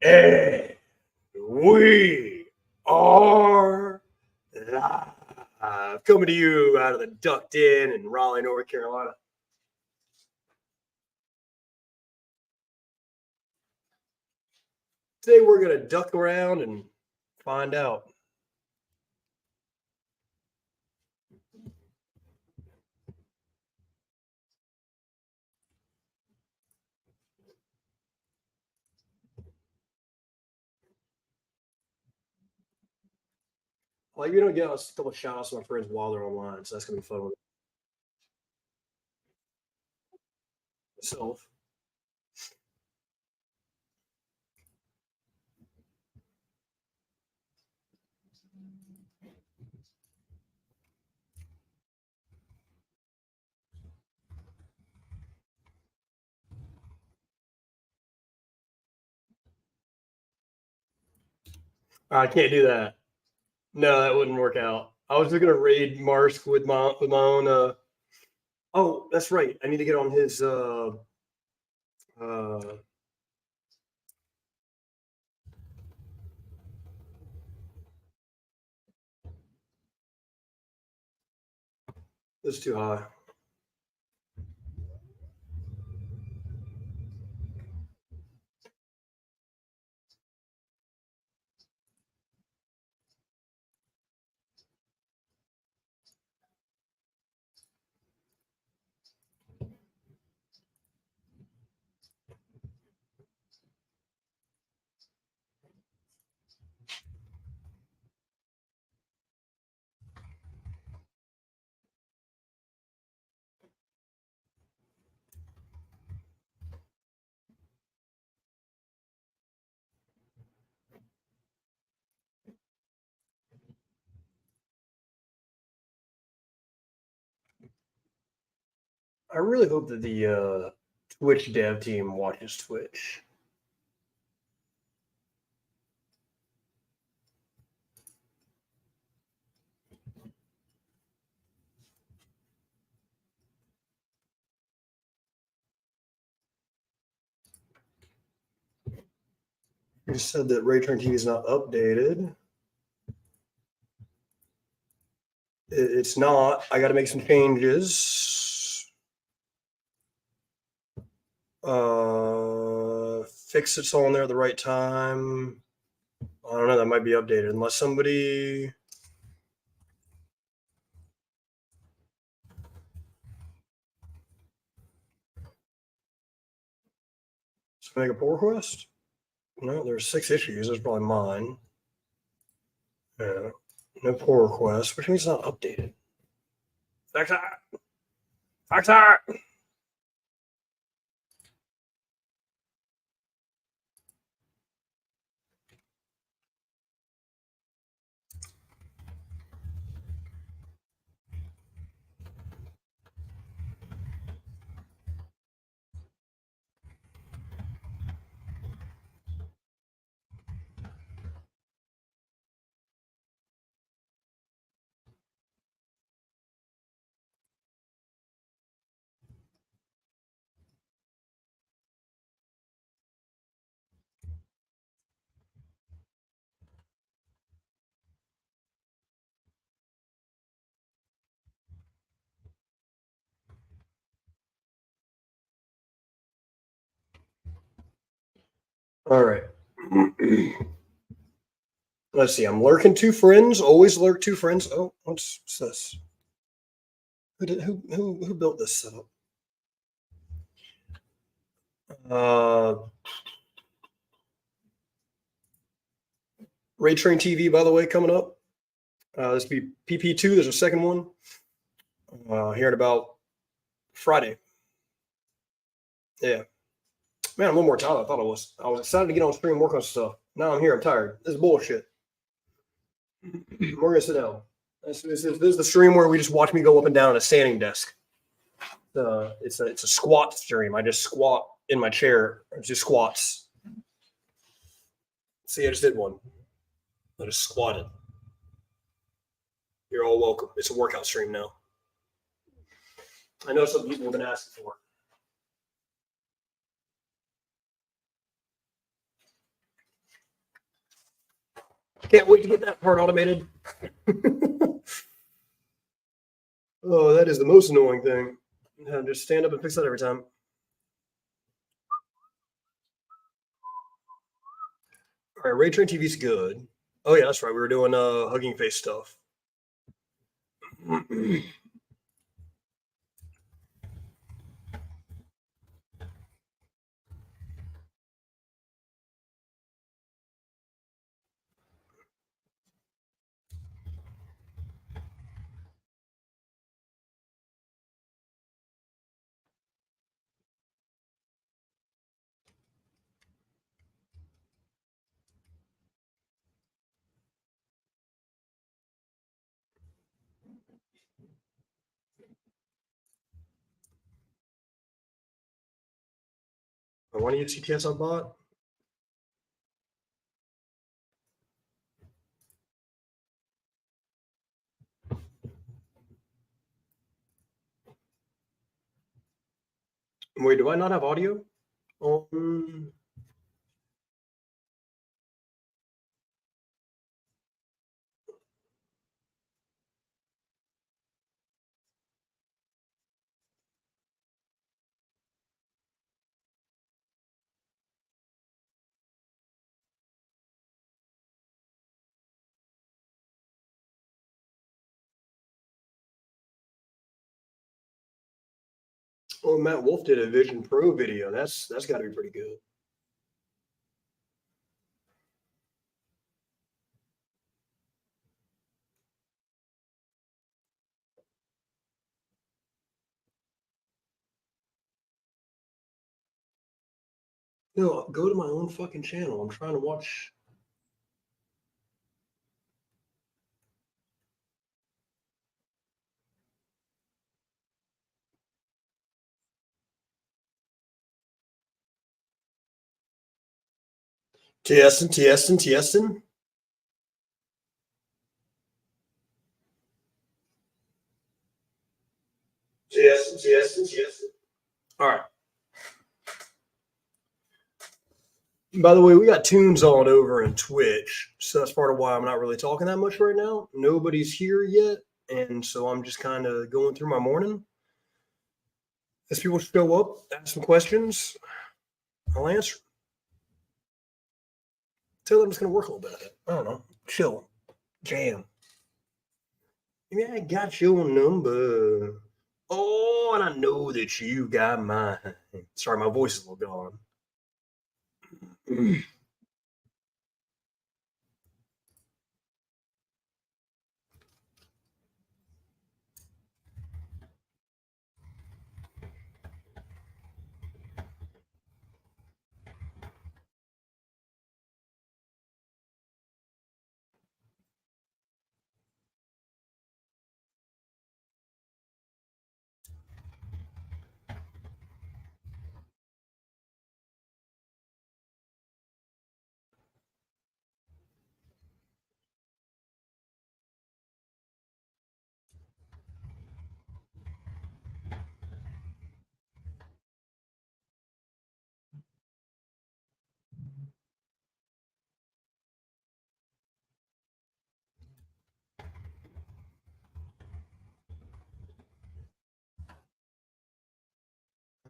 And we are live, coming to you out of the Ducked Inn in Raleigh, North Carolina. Today we're going to duck around and find out. Like, you don't get a couple of shout outs to my friends while they're online, so that's going to be fun with myself. I can't do that. No, that wouldn't work out. I was just going to raid Marsk with my own. Oh, that's right. I need to get on his. It's too high. I really hope that the Twitch dev team watches Twitch. You said that Raytrain TV is not updated. It's not. I got to make some changes. Fix it's on there at the right time. I don't know. That might be updated unless somebody. Let's make a pull request. No, there's 6 issues. There's probably mine. Yeah. No pull request, which means it's not updated. Factor. All right. Let's see. I'm lurking 2 friends. Always lurk 2 friends. Oh, what's this? Who built this setup? Raytrain TV, by the way, coming up. This will be PP2. There's a second one. Here in about Friday. Yeah. Man, I'm a little more tired than I thought I was. I was excited to get on stream and work on stuff. Now I'm here. I'm tired. This is bullshit. We're going to sit down. This is the stream where we just watch me go up and down on a standing desk. It's a squat stream. I just squat in my chair. It's just squats. See, I just did one. I just squatted. You're all welcome. It's a workout stream now. I know some people have been asking for it. Can't wait to get that part automated. Oh, that is the most annoying thing. Yeah, just stand up and fix that every time. All right, Ray Train TV's good. Oh yeah, that's right. We were doing Hugging Face stuff. I want to use CTS on bot. Wait, do I not have audio? Oh, Matt Wolf did a Vision Pro video. That's got to be pretty good. No, go to my own fucking channel. I'm trying to watch. Testing, testing, testing. Testing, testing, testing. All right. By the way, we got tunes on over in Twitch, so that's part of why I'm not really talking that much right now. Nobody's here yet, and so I'm just kind of going through my morning. As people show up, ask some questions, I'll answer. Tell them it's going to work a little bit. I don't know. Chill. Jam. Maybe I got your number. Oh, and I know that you got mine. Sorry, my voice is a little gone.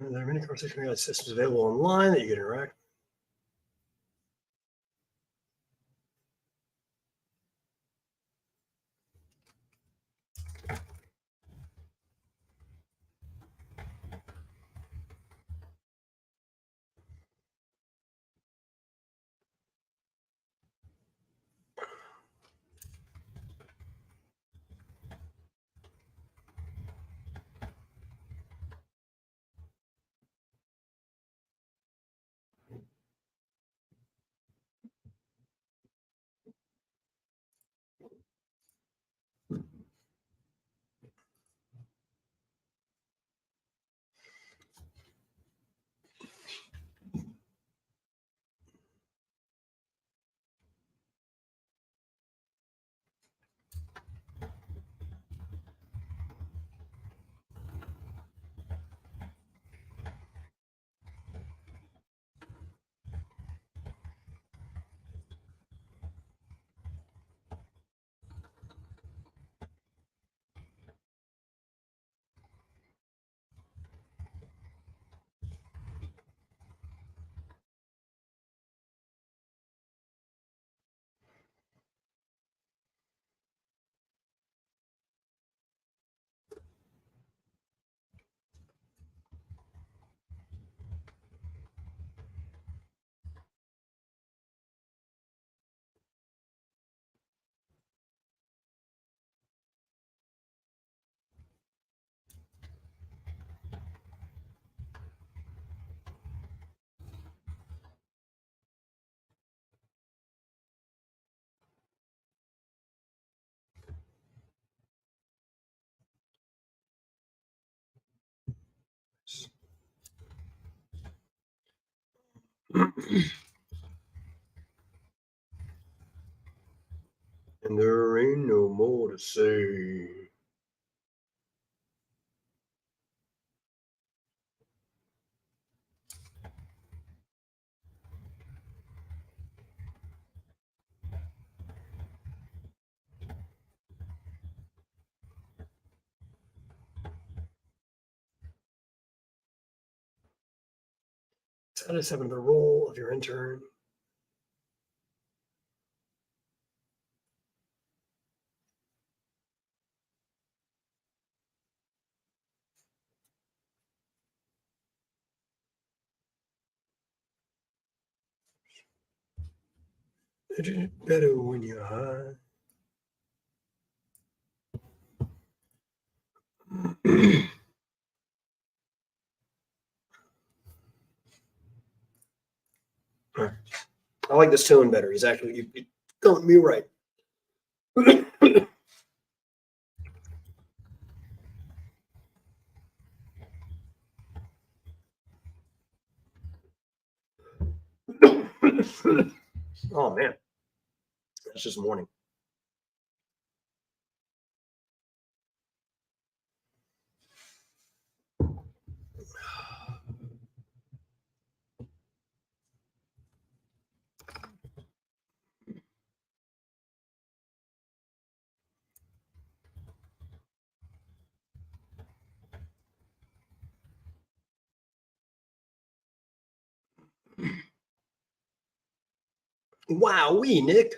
There are many conversation systems available online that you can interact. And there ain't no more to say. How does happen the role of your intern? It is better when you're high. I like this tone better. He's actually you got me right. Oh man, that's just morning. Wow, Nick.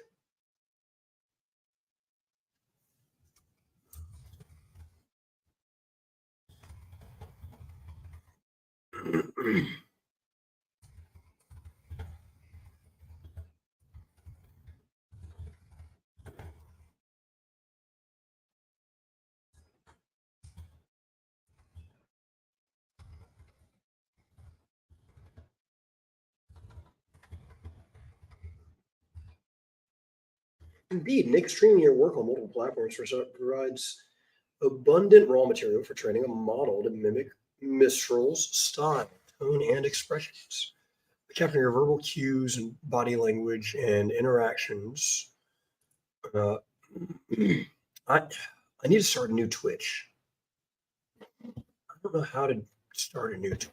Indeed, Nick streaming your work on multiple platforms provides abundant raw material for training a model to mimic Mistral's style, tone, and expressions. Capturing your verbal cues and body language and interactions. Uh, I I need to start a new Twitch. I don't know how to start a new Twitch.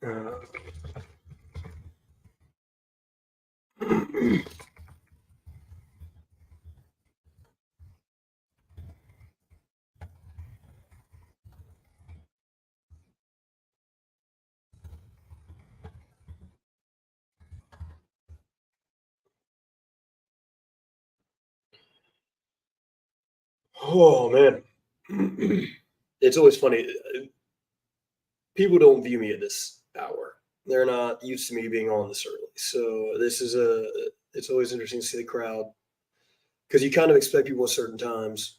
Uh, oh man, it's always funny. People don't view me at this hour. They're not used to me being on this early. So this is it's always interesting to see the crowd because you kind of expect people at certain times.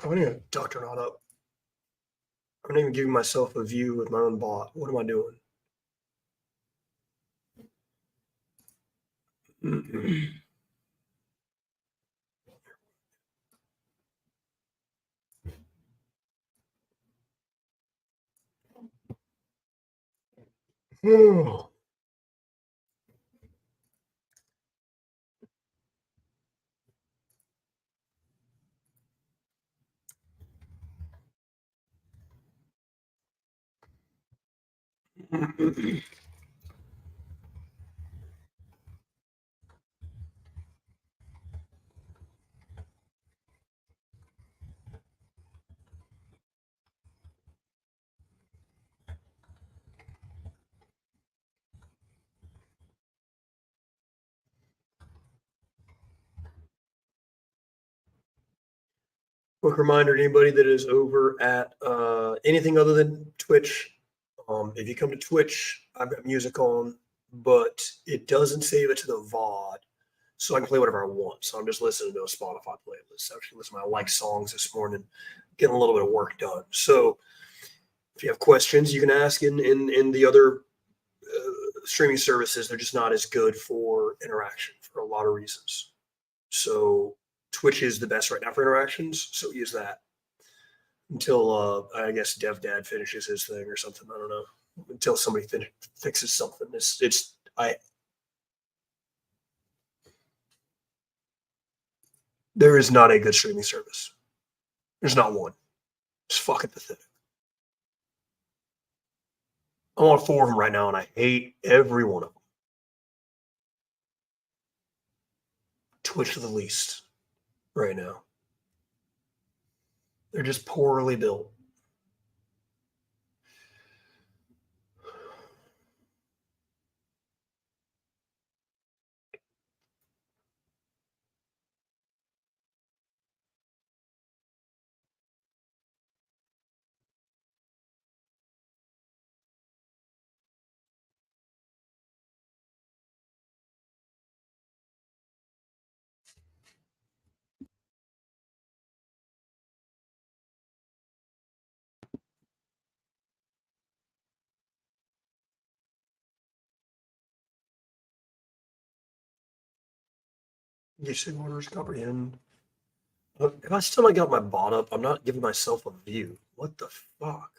I need a doctor not up. I'm not even giving myself a view with my own bot. What am I doing? Oh. Quick reminder to anybody that is over at anything other than Twitch. If you come to Twitch, I've got music on, but it doesn't save it to the VOD. So I can play whatever I want. So I'm just listening to a Spotify playlist. Actually, listening to my like songs this morning, getting a little bit of work done. So if you have questions, you can ask in the other streaming services. They're just not as good for interaction for a lot of reasons. So Twitch is the best right now for interactions. So use that until I guess DevDad finishes his thing or something. I don't know. Until somebody fixes something. There is not a good streaming service. There's not one. It's fucking pathetic. I'm on 4 of them right now, and I hate every one of them. Twitch to the least right now. They're just poorly built. Using orders comprehend. If I still not got my bot up, I'm not giving myself a view. What the fuck?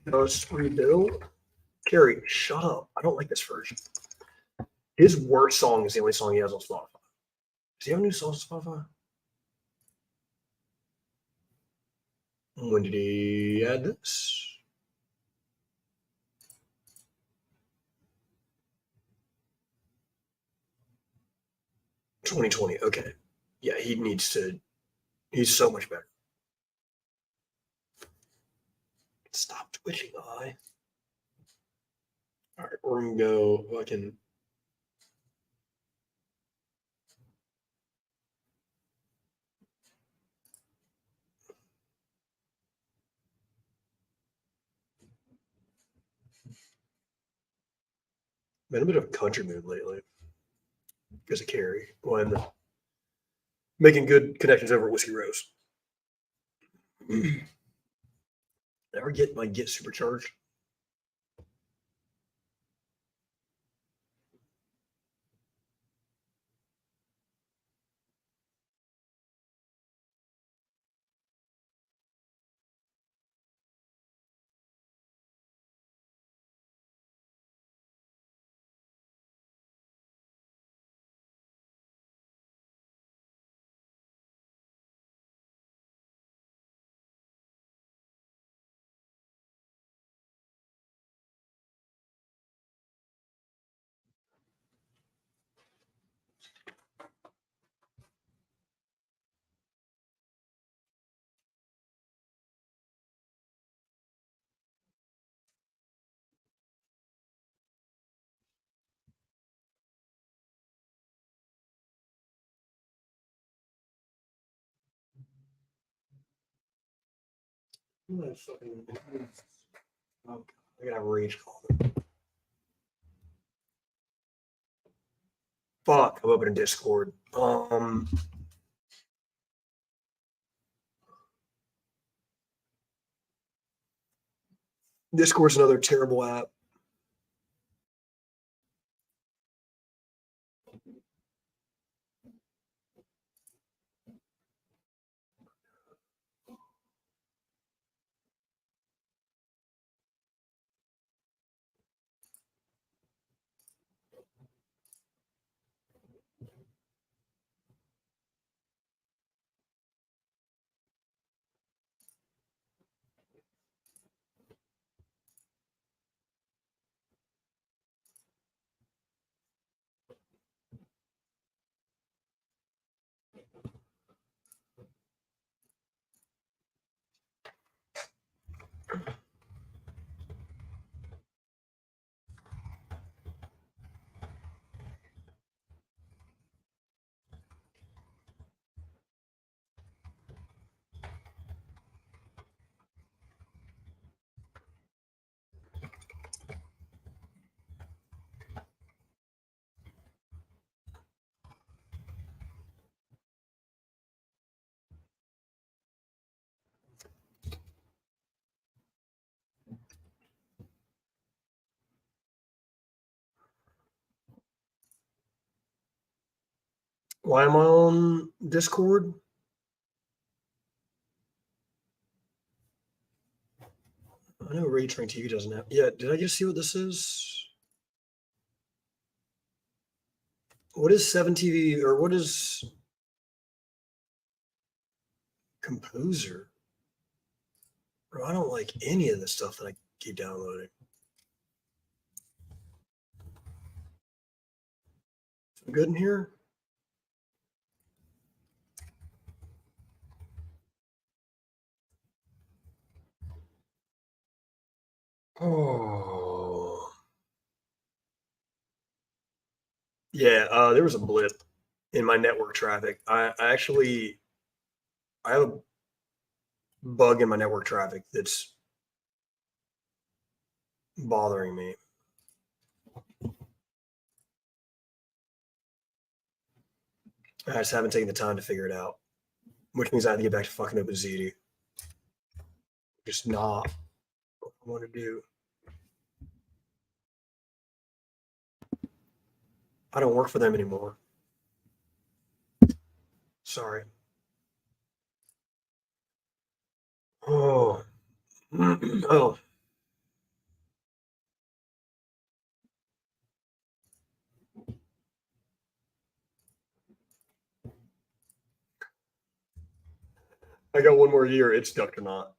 Just rebuild. Carrie, shut up. I don't like this version. His worst song is the only song he has on Spotify. Does he have a new song on Spotify? When did he add this? 2020. Okay. Yeah, he needs to. He's so much better. Stop twitching, eye. All right, we're gonna go fucking. Been a bit of a country mood lately because of Carrie when making good connections over at Whiskey Rose. Ever get my get supercharged? Oh, I gotta have a rage call. Fuck, I'm opening Discord. Discord's another terrible app. Why am I on Discord? I know Rage Train TV doesn't have. Yeah, did I just see what this is? What is 7TV or what is Composer? Bro, I don't like any of the stuff that I keep downloading. Some good in here? Oh. Yeah, there was a blip in my network traffic. I have a bug in my network traffic that's bothering me. I just haven't taken the time to figure it out, which means I have to get back to fucking OpenZD. Just not what I want to do. I don't work for them anymore. Sorry. Oh. Oh. I got one more year. It's ducked or not.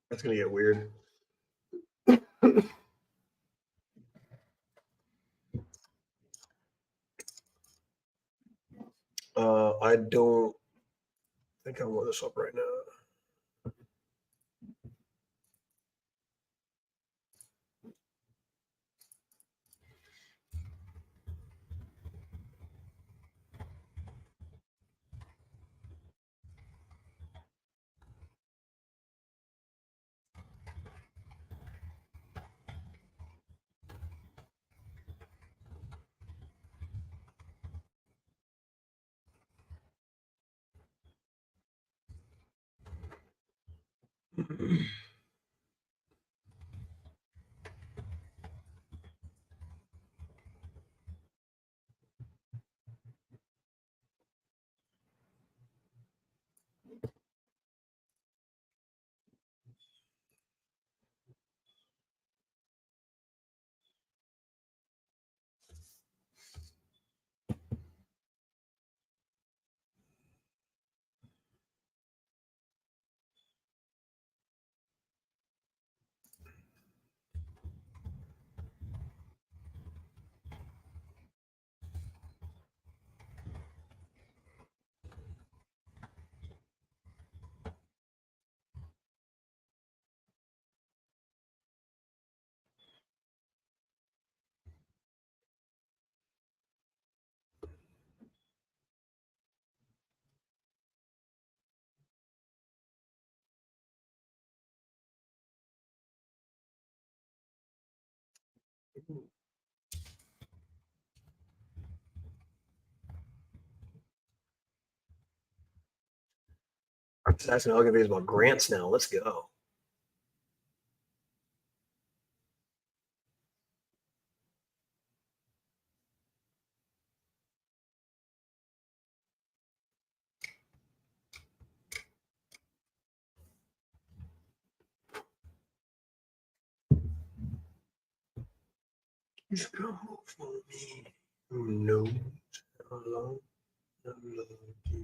That's gonna get weird. I don't think I want this up right now. I'm just asking HuggingFace about grants now. Let's go. Just come for me. Who knows how long I love you.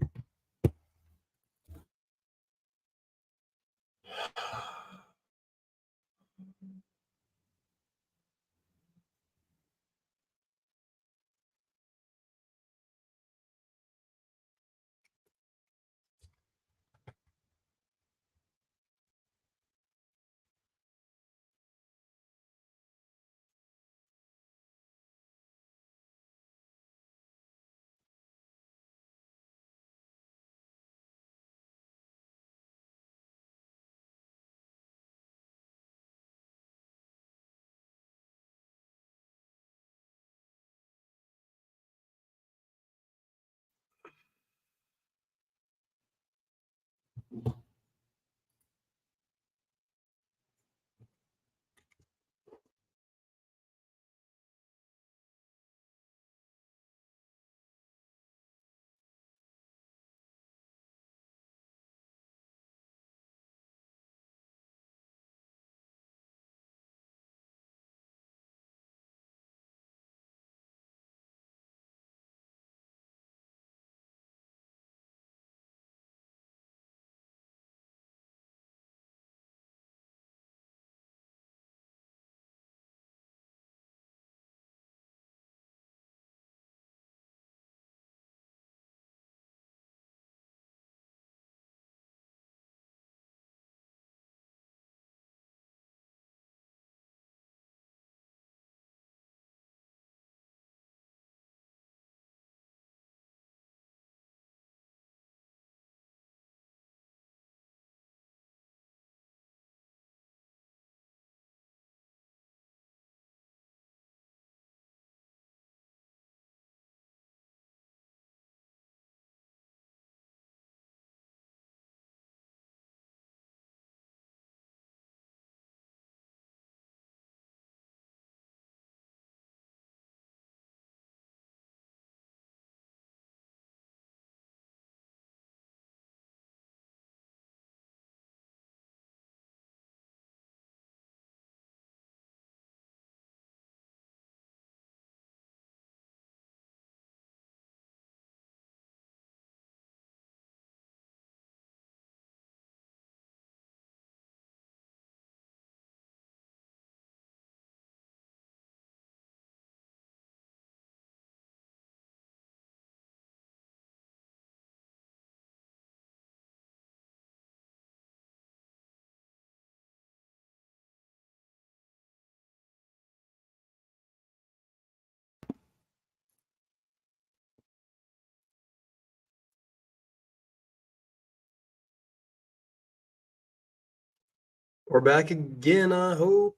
We're back again, I hope.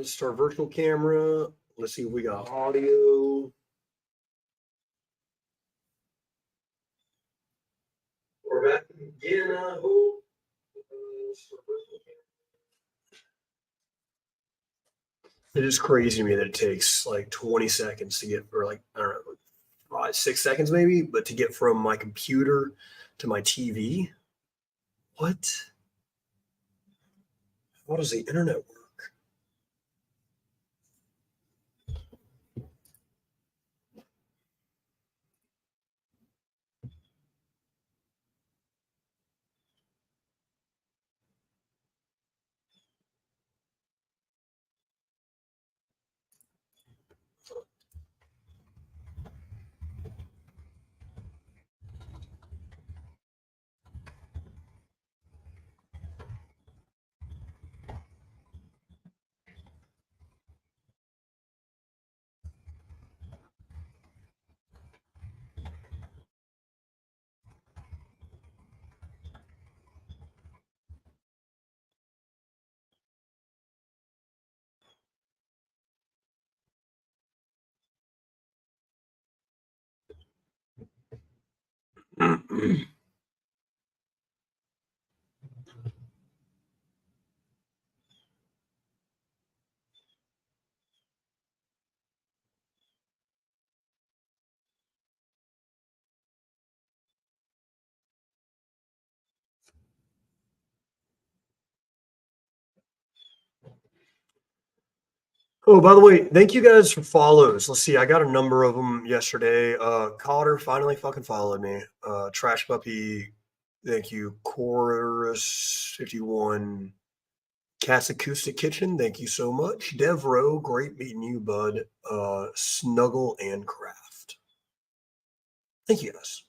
Start virtual camera. Let's see if we got audio. We're back again, I hope. Start virtual camera. It is crazy to me that it takes like 20 seconds to get, or like, I don't know, 6 seconds maybe, but to get from my computer to my TV. What? How does the internet work? Oh, by the way, thank you guys for follows. Let's see, I got a number of them yesterday. Cotter finally fucking followed me. Trash Puppy, thank you. Chorus 51. Cat's Acoustic Kitchen, thank you so much. Devro, great meeting you, bud. Snuggle and Craft. Thank you guys.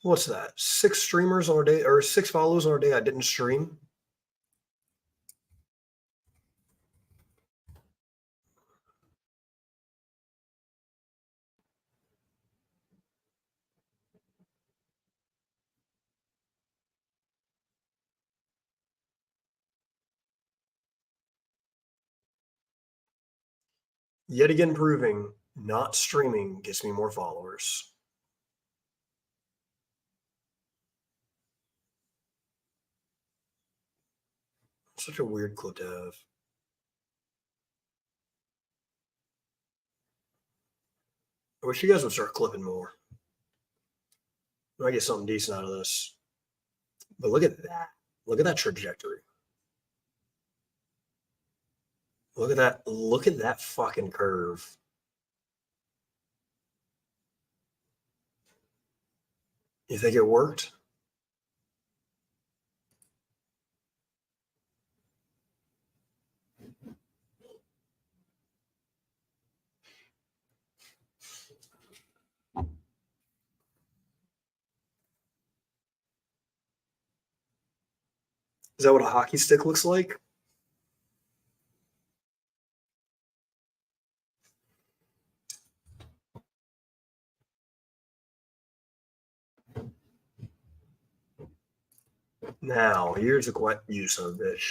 What's that? 6 streamers on a day, or 6 follows on a day I didn't stream? Yet again proving not streaming gets me more followers. Such a weird clip to have. I wish you guys would start clipping more. I might get something decent out of this. But look at that. Look at that trajectory. Look at that. Look at that fucking curve. You think it worked? Is that what a hockey stick looks like? Now, here's a quick use of this.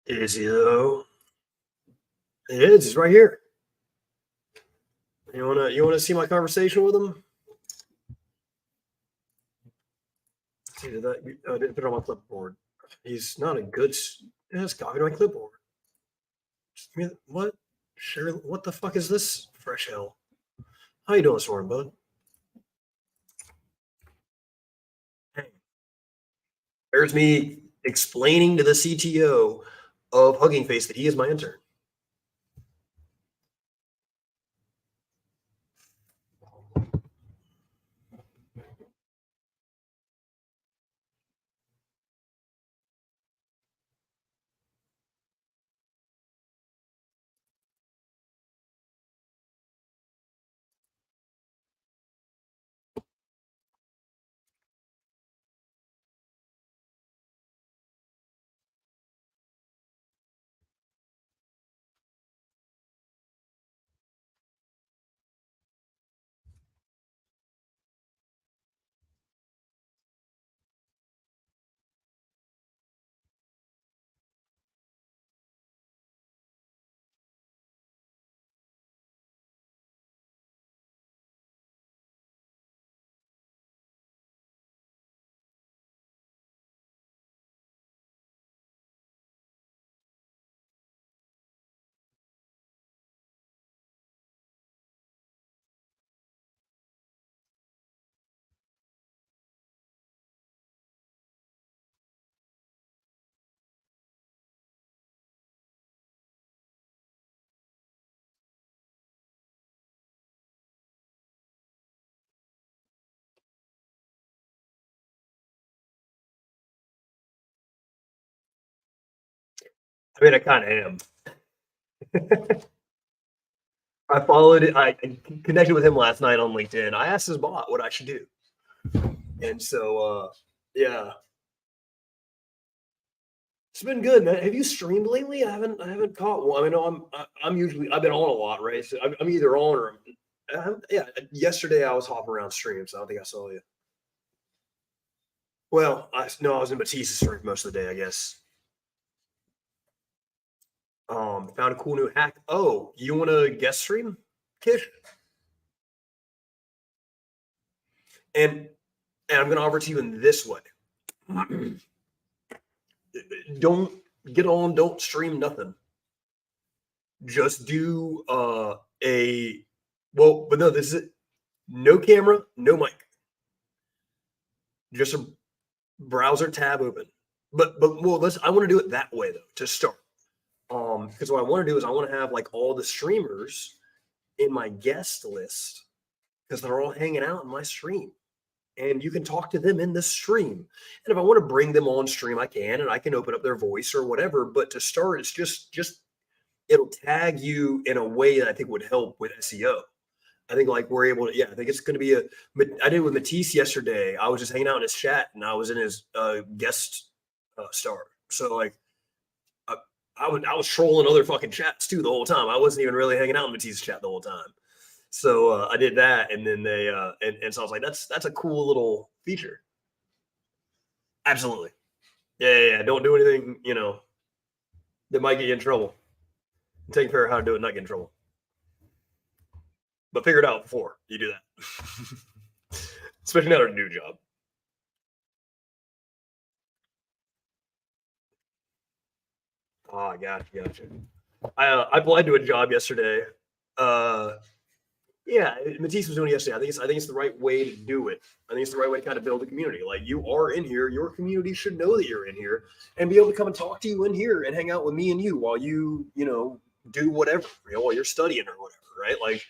Is he though? It is. It's right here. You wanna see my conversation with him? See, did that? I didn't put it on my clipboard. He's not a good. It's copied on my clipboard. What? Sure. What the fuck is this? Fresh hell. How you doing this morning, bud? Hey, there's me explaining to the CTO of HuggingFace that he is my intern. I mean, I kind of am. I followed it. I connected with him last night on LinkedIn. I asked his bot what I should do, and so yeah, it's been good, man. Have you streamed lately? I haven't caught one. I mean, I'm usually I've been on a lot, right? So I'm either on or yeah. Yesterday I was hopping around streams. So I don't think I saw you. Well, I was in Batista's stream most of the day, I guess. Found a cool new hack. Oh, you want to guest stream, Kish? And I'm gonna offer to you in this way. Don't get on, don't stream nothing. Just do a but no, this is it. No camera, no mic. Just a browser tab open. But let's I want to do it that way though to start. Because what I want to do is I want to have like all the streamers in my guest list because they're all hanging out in my stream. And you can talk to them in the stream. And if I want to bring them on stream, I can, and I can open up their voice or whatever. But to start, it's just it'll tag you in a way that I think would help with SEO. I think like we're able to, yeah, I think it's going to be I did with Matisse yesterday. I was just hanging out in his chat and I was in his guest star. So like I was trolling other fucking chats too the whole time. I wasn't even really hanging out in Matisse's chat the whole time. So I did that, and then they and so I was like, that's a cool little feature. Absolutely, yeah. Don't do anything that might get you in trouble. Take care of how to do it, not get in trouble. But figure it out before you do that, especially not a new job. Oh, gotcha. I applied to a job yesterday. Yeah, Matisse was doing it yesterday. I think it's the right way to do it. I think it's the right way to kind of build a community. Like you are in here, your community should know that you're in here and be able to come and talk to you in here and hang out with me and you while you do whatever, while you're studying or whatever, right? Like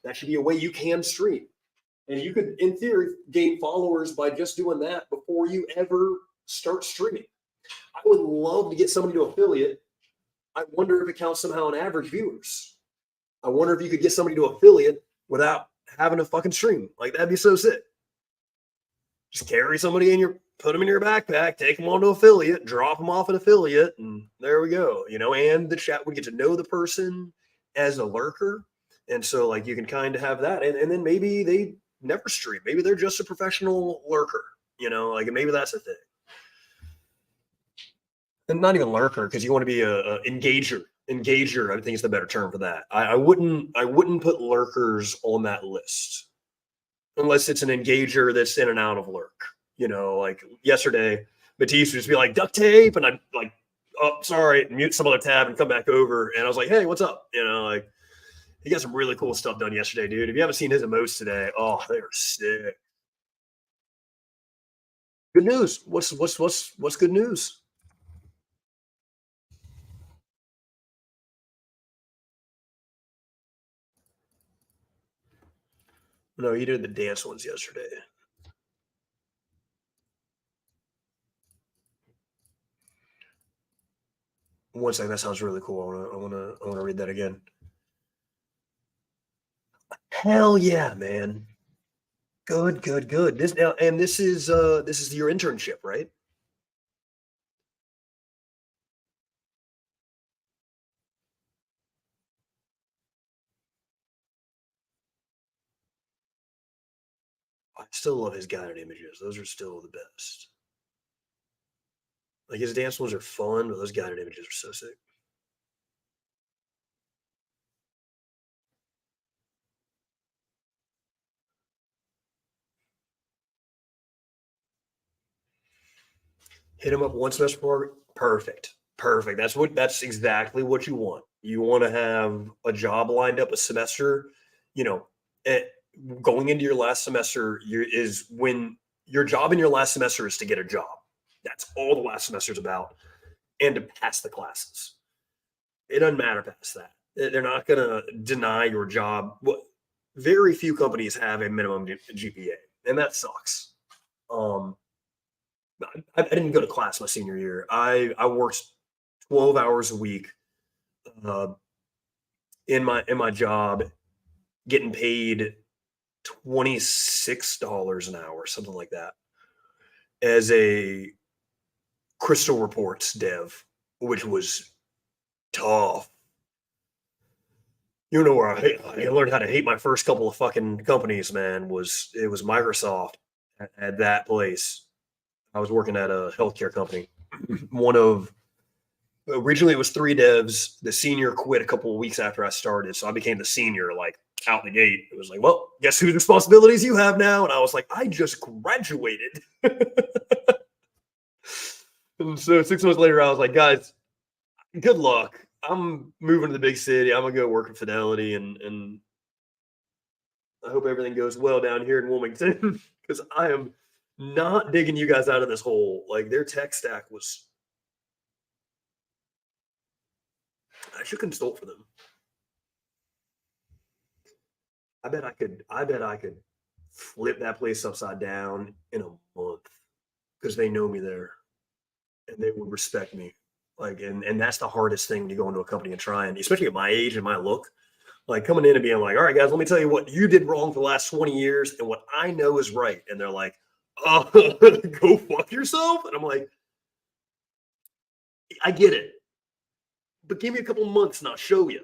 that should be a way you can stream. And you could, in theory, gain followers by just doing that before you ever start streaming. I would love to get somebody to affiliate. I wonder if it counts somehow on average viewers. I wonder if you could get somebody to affiliate without having a fucking stream. Like that'd be so sick. Just carry somebody in your, put them in your backpack, take them on to affiliate, drop them off at affiliate, and there we go. And the chat would get to know the person as a lurker. And so like you can kind of have that. And then maybe they never stream. Maybe they're just a professional lurker, like maybe that's a thing. and not even lurker, because you want to be a engager. Engager, I think is the better term for that. I wouldn't put lurkers on that list unless it's an engager that's in and out of lurk. Like yesterday, Matisse would just be like duct tape, and I'd like, oh, sorry, and mute some other tab and come back over, and I was like, hey, what's up? Like he got some really cool stuff done yesterday, dude. If you haven't seen his emotes today, oh, they are sick. Good news. What's good news? No, he did the dance ones yesterday. One second, that sounds really cool. I wanna read that again. Hell yeah, man. Good, good, good. This is your internship, right? I still love his guided images. Those are still the best. Like his dance ones are fun, but those guided images are so sick. Hit him up one semester before. Perfect. Perfect. That's exactly what you want. You want to have a job lined up a semester, you know, eh, going into your last semester is when your job in your last semester is to get a job. That's all the last semester is about, and to pass the classes. It doesn't matter past that. They're not going to deny your job. Very few companies have a minimum GPA, and that sucks. Um, I didn't go to class my senior year. I worked 12 hours a week uh, in my job, getting paid $26 an hour, something like that, as a crystal reports dev, which was tough. Where I learned how to hate my first couple of fucking companies, man, was Microsoft. At that place, I was working at a healthcare company. One of Originally it was three devs. The senior quit a couple of weeks after I started, so I became the senior like out the gate. It was like, well, guess whose responsibilities you have now? And I was like, I just graduated. And so 6 months later, I was like, guys, good luck. I'm moving to the big city. I'm gonna go work at Fidelity, and I hope everything goes well down here in Wilmington because I am not digging you guys out of this hole. Like their tech stack was, I should consult for them. I bet I could flip that place upside down in a month because they know me there and they would respect me. Like, and that's the hardest thing to go into a company and try, and especially at my age and my look, like coming in and being like, all right, guys, let me tell you what you did wrong for the last 20 years and what I know is right. And they're like, oh, go fuck yourself. And I'm like, I get it, but give me a couple months and I'll show you.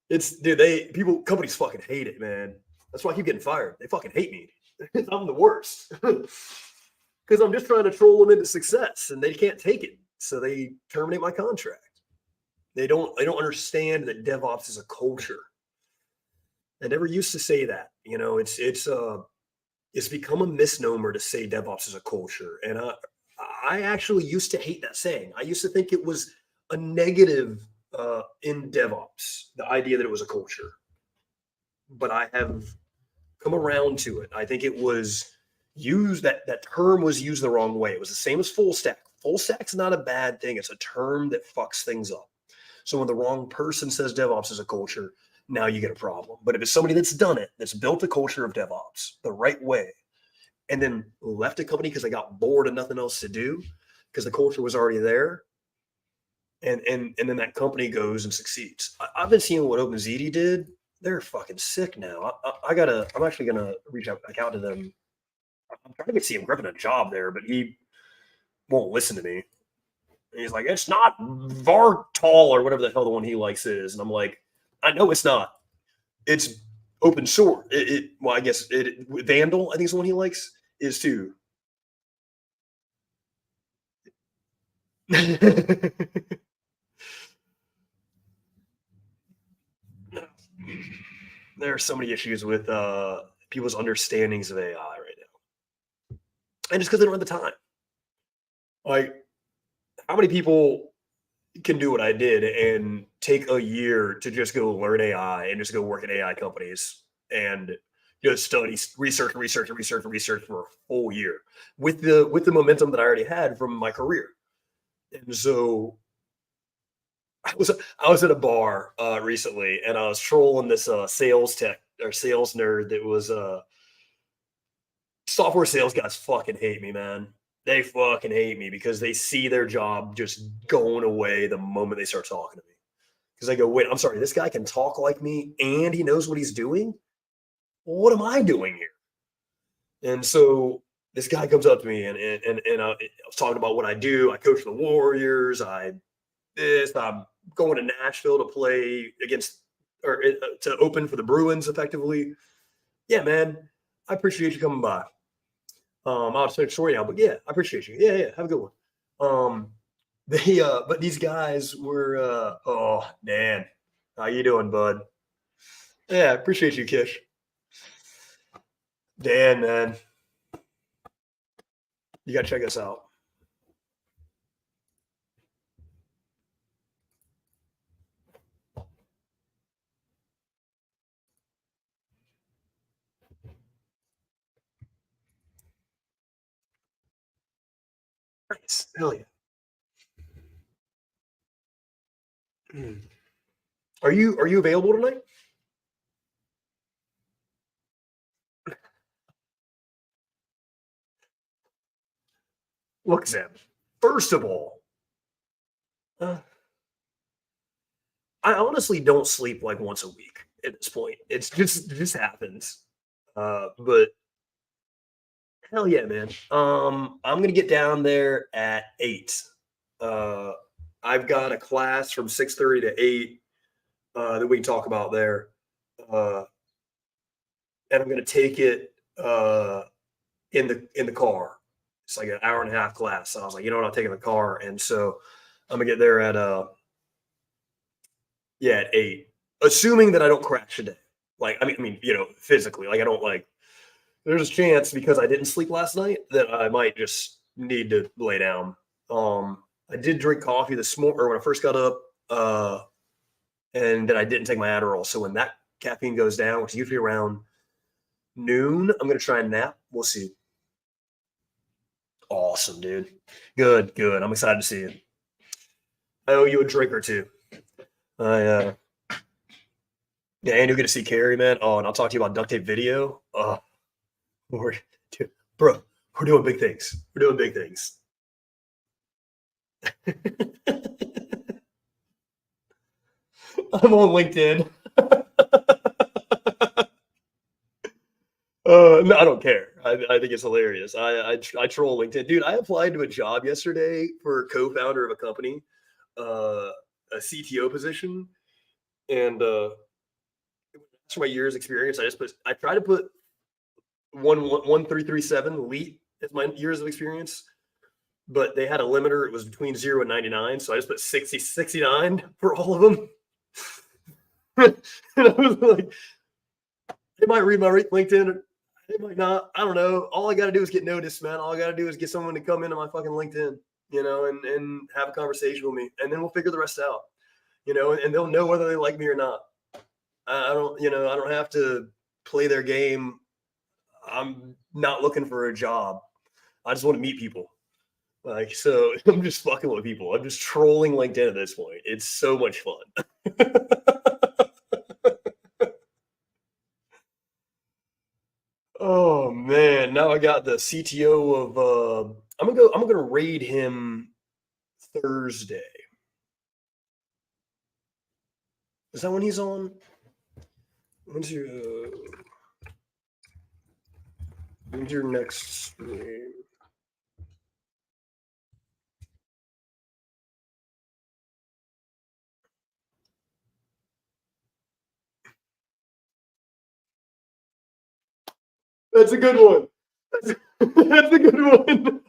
It's dude, companies fucking hate it, man. That's why I keep getting fired. They fucking hate me. I'm the worst. Because I'm just trying to troll them into success and they can't take it. So they terminate my contract. They don't understand that DevOps is a culture. I never used to say that. It's become a misnomer to say DevOps is a culture. And I actually used to hate that saying. I used to think it was a negative in DevOps, the idea that it was a culture. But I have come around to it. I think it was used that term was used the wrong way. It was the same as full stack. Full stack's not a bad thing. It's a term that fucks things up. So when the wrong person says DevOps is a culture, now you get a problem. But if it's somebody that's done it, that's built a culture of DevOps the right way, and then left a company because they got bored and nothing else to do, because the culture was already there, and then that company goes and succeeds. I've been seeing what OpenZD did. They're fucking sick now. I'm actually gonna reach out back out to them. I'm trying to see him gripping a job there, but he won't listen to me. And he's like, it's not Vartol or whatever the hell the one he likes is. And I'm like, I know it's not. It's open source. Well, I guess Vandal, I think is the one he likes, is too. There are so many issues with people's understandings of AI right now, and just because they don't have the time. Like, how many people can do what I did and take a year to just go learn AI and just go work at AI companies and just study, research, research, research, research for a whole year with the momentum that I already had from my career. And so I was at a bar recently and I was trolling this sales tech or sales nerd that was software sales guys fucking hate me, man. They fucking hate me because they see their job just going away the moment they start talking to me. Because I go, wait, I'm sorry, this guy can talk like me and he knows what he's doing. What am I doing here? And so this guy comes up to me and I was talking about what I do. I coach the Warriors. I'm going to Nashville to play against or to open for the Bruins effectively. Yeah, man, I appreciate you coming by. I'll say sorry now, but yeah, I appreciate you. Yeah, yeah, have a good one. Um, but these guys were, oh man, how you doing, bud? Yeah, I appreciate you, Kish. Dan, man, you gotta check us out. Nice, hell yeah. Mm. Are you available tonight? Look, Zeb. First of all, uh, I honestly don't sleep like once a week at this point. It just happens. But hell yeah, man. I'm gonna get down there at 8. Uh, I've got a class from 6:30 to 8 that we can talk about there, uh, and I'm gonna take it in the car. It's like an hour and a half class. So I was like, you know what, I'll take it in the car, and so I'm gonna get there at yeah, at 8, assuming that I don't crash today. Like, I mean, physically, like I don't like. There's a chance because I didn't sleep last night that I might just need to lay down. I did drink coffee this morning, or when I first got up, and then I didn't take my Adderall. So when that caffeine goes down, which is usually around noon, I'm gonna try and nap. We'll see. Awesome, dude. Good, good. I'm excited to see you. I owe you a drink or two. I Yeah, and you'll get to see Carrie, man. Oh, and I'll talk to you about duct tape video. Oh, we're, dude, bro, we're doing big things. We're doing big things. I'm on LinkedIn. No, I don't care. I think it's hilarious. I troll LinkedIn, dude. I applied to a job yesterday for co-founder of a company, uh, a CTO position, and for my years experience, I try to put 1337 elite as my years of experience, but they had a limiter. It was between 0 and 99, so I just put 69 for all of them. And I was like, they might read my LinkedIn. They might not. I don't know. All I got to do is get noticed, man. All I got to do is get someone to come into my fucking LinkedIn, and have a conversation with me, and then we'll figure the rest out, and they'll know whether they like me or not. I don't, I don't have to play their game. I'm not looking for a job. I just want to meet people. Like, so I'm just fucking with people. I'm just trolling LinkedIn at this point. It's so much fun. Oh man, now I got the CTO of I'm gonna raid him Thursday. Is that when he's on? When's your when's your next stream? That's a good one. That's a good one.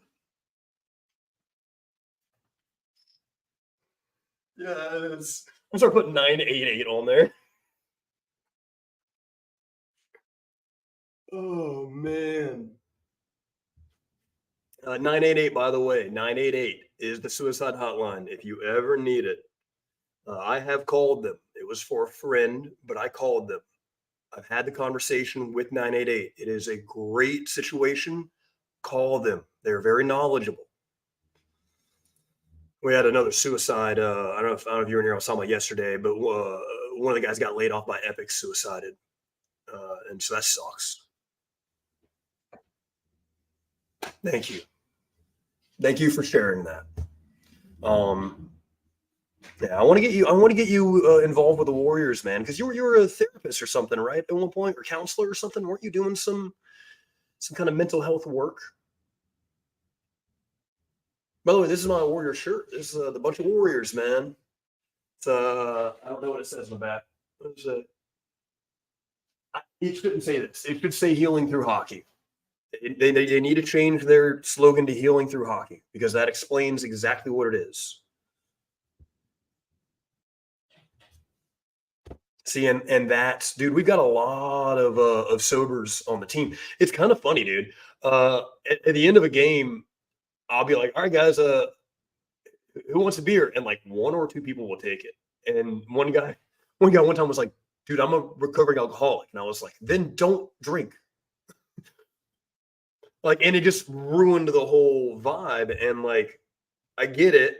Yes. I'm start putting 988 on there. Oh man. 988, by the way, 988 is the suicide hotline. If you ever need it, I have called them. It was for a friend, but I called them. I've had the conversation with 988. It is a great situation. Call them. They're very knowledgeable. We had another suicide. I don't know if you were in here. I was talking about yesterday, but one of the guys got laid off by Epic, suicided, and so that sucks. Thank you, thank you for sharing that. Um, yeah, I want to get you. I want to get you involved with the Warriors, man, because you were a therapist or something, right? At one point, or counselor or something. Weren't you doing some kind of mental health work? By the way, this is my Warrior shirt. This is the bunch of Warriors, man. It's I don't know what it says on the back. What is it? It shouldn't say this. It should say healing through hockey. They need to change their slogan to healing through hockey because that explains exactly what it is. See, and that's dude, we've got a lot of sobers on the team. It's kind of funny, dude. At the end of a game, I'll be like, all right, guys, who wants a beer? And like one or two people will take it. And one guy one time was like, dude, I'm a recovering alcoholic. And I was like, then don't drink. Like, and it just ruined the whole vibe. And like, I get it.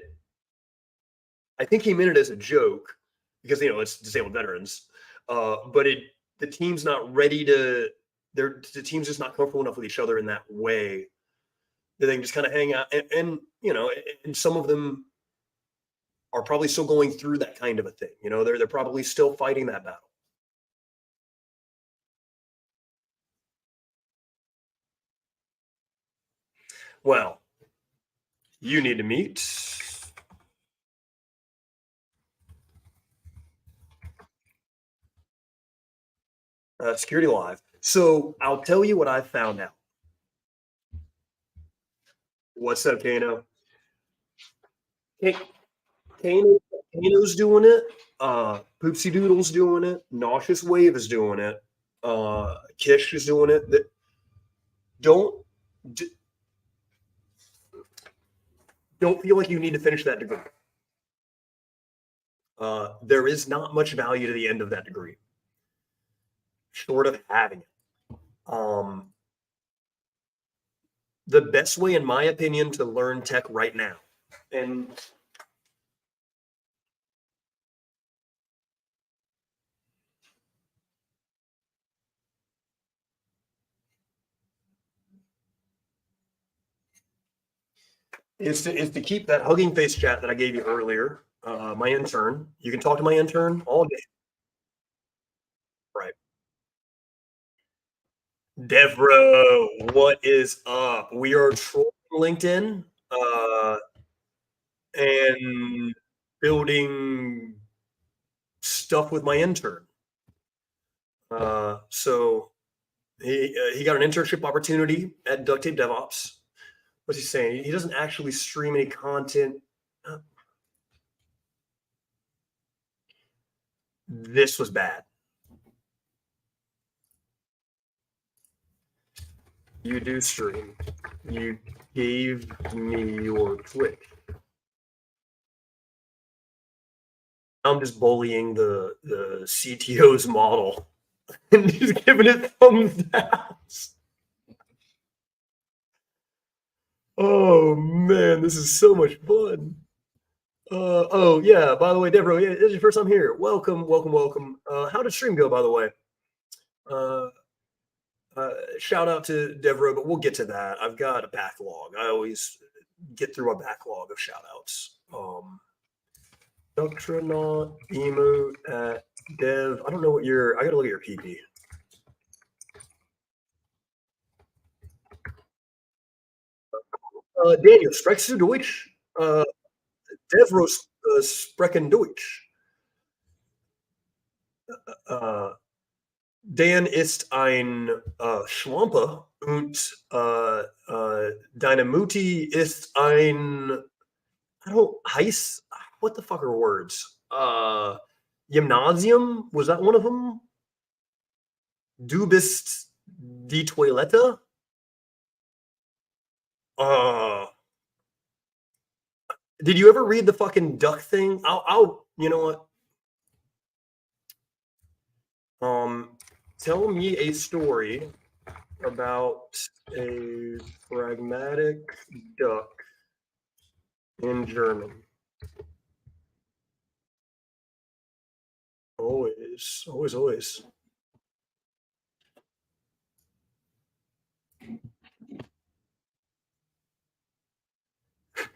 I think he meant it as a joke because it's disabled veterans. But the team's not ready to. The team's just not comfortable enough with each other in that way that they can just kind of hang out. And some of them are probably still going through that kind of a thing. They're probably still fighting that battle. Well, you need to meet Security Live. So I'll tell you what I found out. What's up, Kano? K- Kano Kano's doing it. Poopsie Doodle's doing it. Nauseous Wave is doing it. Kish is doing it. Don't d- don't feel like you need to finish that degree. There is not much value to the end of that degree, short of having it. Um, the best way, in my opinion, to learn tech right now, and is to keep that Hugging Face chat that I gave you earlier. My intern, you can talk to my intern all day, right? Devro, what is up? We are trolling LinkedIn and building stuff with my intern. So he got an internship opportunity at Duct Tape DevOps. What's he saying? He doesn't actually stream any content. This was bad. You do stream. You gave me your Twitch. I'm just bullying the CTO's model and just giving it thumbs down. Oh man, this is so much fun. Oh yeah, by the way, Deborah, yeah, this is your first time here. Welcome, welcome, welcome. How did stream go, by the way? Uh, Shout out to Deborah, but we'll get to that. I've got a backlog. I always get through a backlog of shout outs. Doctronaut emote at dev. I don't know what your. I gotta look at your PP. Daniel, sprichst du Deutsch? Devros sprechen Deutsch. Uh, Dan ist ein Schlampe und deine Mutti ist ein, I don't, heiß. what the fuck are words? Gymnasium, was that one of them? Du bist die Toilette? Did you ever read the fucking duck thing? I'll you know what? Tell me a story about a pragmatic duck in German. Always, always, always.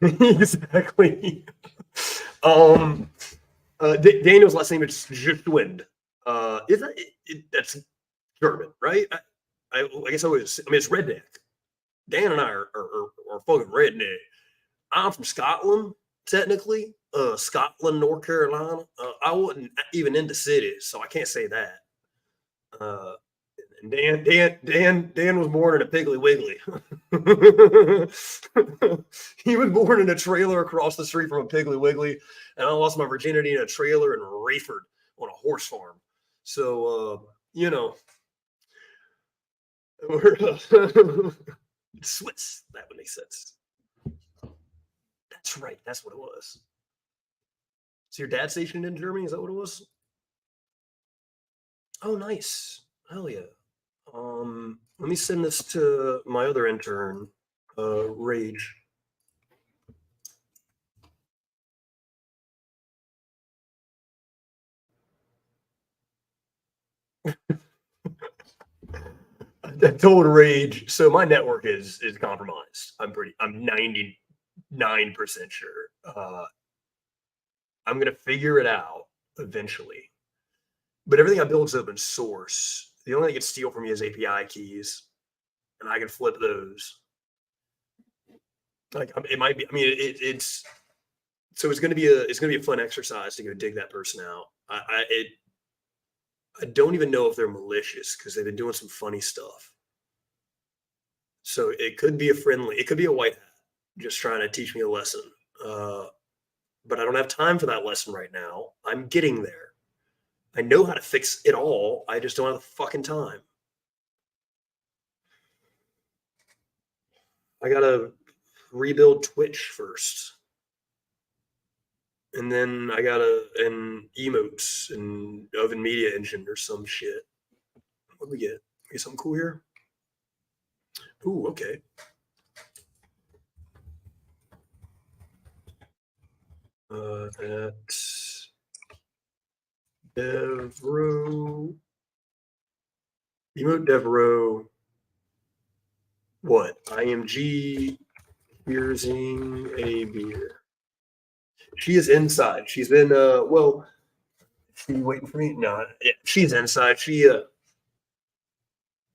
Exactly. Daniel's last name is Geschwind. Is that that's German, right? I guess I was. I mean, it's redneck. Dan and I are fucking redneck. I'm from Scotland, technically. Scotland, North Carolina. I wasn't even in the cities, so I can't say that. And Dan was born in a Piggly Wiggly. He was born in a trailer across the street from a Piggly Wiggly, and I lost my virginity in a trailer in Rayford on a horse farm. So you know, we're Swiss. That would make sense. That's right. That's what it was. So your dad stationed in Germany? Is that what it was? Oh, nice. Hell yeah. Let me send this to my other intern, Rage. I told Rage. So my network is compromised. I'm 99% sure. I'm gonna figure it out eventually. But everything I build is open source. The only thing it can steal from me is API keys, and I can flip those. Like it might be. I mean, it's so it's gonna be a fun exercise to go dig that person out. I don't even know if they're malicious because they've been doing some funny stuff. So it could be it could be a white hat just trying to teach me a lesson. But I don't have time for that lesson right now. I'm getting there. I know how to fix it all. I just don't have the fucking time. I gotta rebuild Twitch first. And then I got an emotes and oven media engine or some shit. What do we get? Get something cool here? Ooh, okay. That's Devro. Emote Devro. What? IMG Here'sing a beer. She is inside. She's been well, she waiting for me? No, yeah, she's inside. She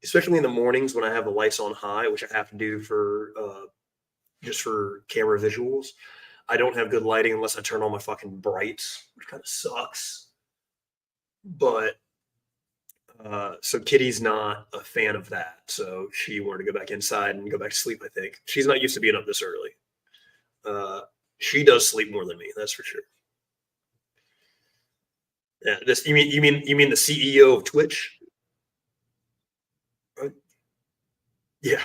especially in the mornings when I have the lights on high, which I have to do for just for camera visuals. I don't have good lighting unless I turn on my fucking brights, which kind of sucks. But so Kitty's not a fan of that. So she wanted to go back inside and go back to sleep, I think. She's not used to being up this early. She does sleep more than me, that's for sure. Yeah, this you mean the CEO of Twitch? Right? Yeah.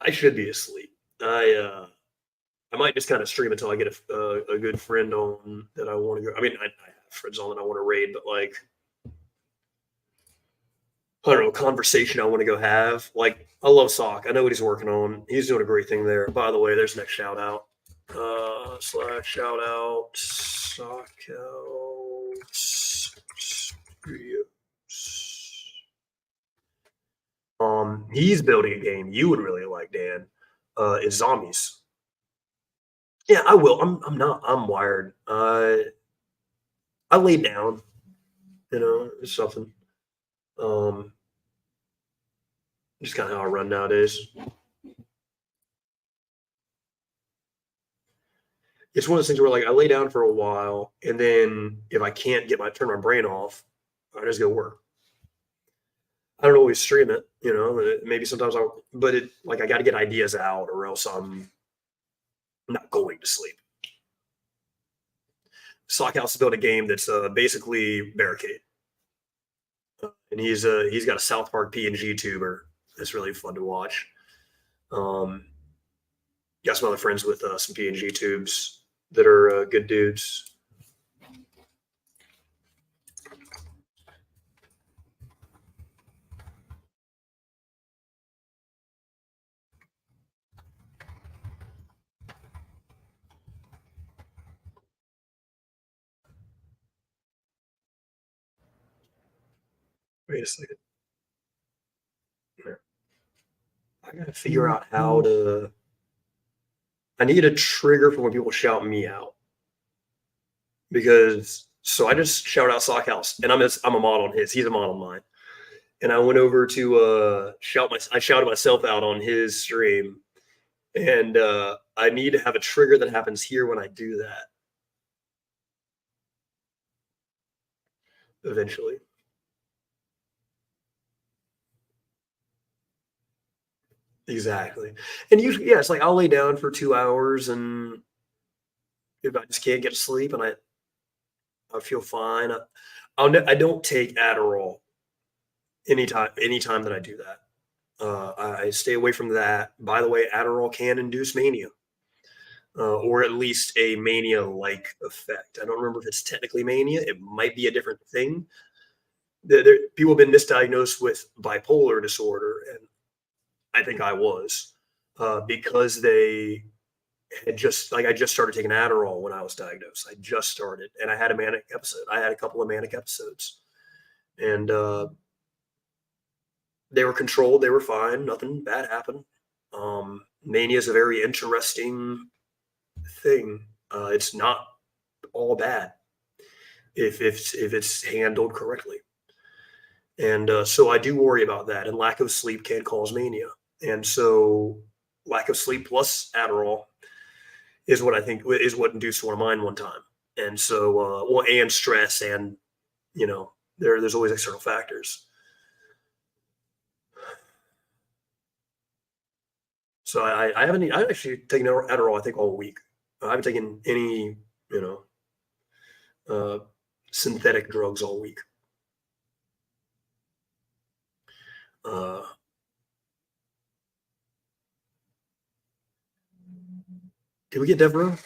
I should be asleep. I might just kind of stream until I get a good friend on that I want to go. I mean, I have friends on that I want to raid, but like I don't know, conversation I want to go have. Like I love Sock. I know what he's working on. He's doing a great thing there. By the way, there's next shout out. Slash shout out Sock Studios. He's building a game you would really like, Dan. It's zombies. Yeah, I will. I'm wired. I laid down, it's something. Just kind of how I run nowadays. It's one of those things where like I lay down for a while, and then if I can't turn my brain off, I just go work. I don't always stream it, maybe sometimes but it like I got to get ideas out, or else I'm not going to sleep. Sockhouse is building a game that's basically Barricade, and he's got a South Park PNG tuber that's really fun to watch. Um, got some other friends with some PNG tubes that are good dudes. Wait a second. I gotta figure out how to. I need a trigger for when people shout me out because so I just shout out Sockhouse and I'm a mod on his. He's a mod on mine, and I went over to I shouted myself out on his stream, and I need to have a trigger that happens here when I do that eventually. Exactly, and usually, yeah, it's like I'll lay down for 2 hours, and if I just can't get to sleep, and I feel fine. I don't take Adderall anytime that I do that. I stay away from that. By the way, Adderall can induce mania, or at least a mania-like effect. I don't remember if it's technically mania. It might be a different thing. People have been misdiagnosed with bipolar disorder, and I think I was because they had just like I just started taking Adderall when I was diagnosed. I just started, and I had a manic episode. I had a couple of manic episodes, and they were controlled. They were fine. Nothing bad happened. Mania is a very interesting thing. It's not all bad if it's handled correctly. And so I do worry about that. And lack of sleep can cause mania. And so lack of sleep plus Adderall is what I think is what induced one of mine one time. And so, well, and stress, and there's always external factors. So I haven't actually taken Adderall, I think, all week. I haven't taken any, you know, uh, synthetic drugs all week. Uh, did we get Devereaux?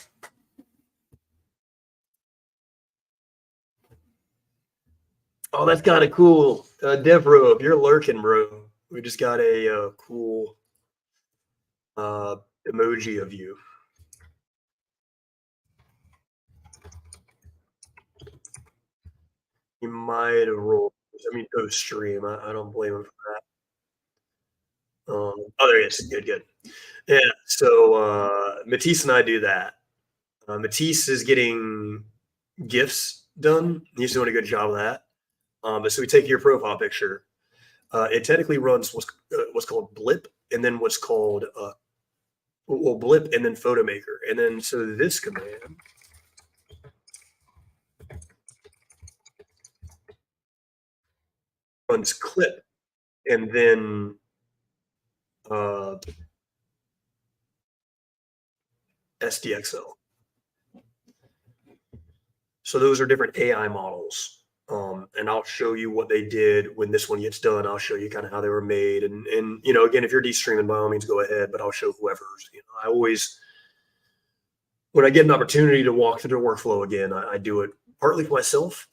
Oh, that's kind of cool. Devereaux, if you're lurking, bro, we just got a cool uh, emoji of you. He might have rolled. I mean, post stream. I don't blame him for that. Oh, there he is. Good, good. Yeah. So Matisse and I do that. Matisse is getting gifts done. He's doing a good job of that. But so we take your profile picture. It technically runs what's called Blip, and then what's called Blip, and then Photo Maker, and then so this command runs Clip, and then uh, SDXL. So those are different AI models. And I'll show you what they did when this one gets done. I'll show you kind of how they were made. And again, if you're de-streaming, by all means, go ahead. But I'll show whoever's. I always, when I get an opportunity to walk through the workflow again, I do it partly for myself.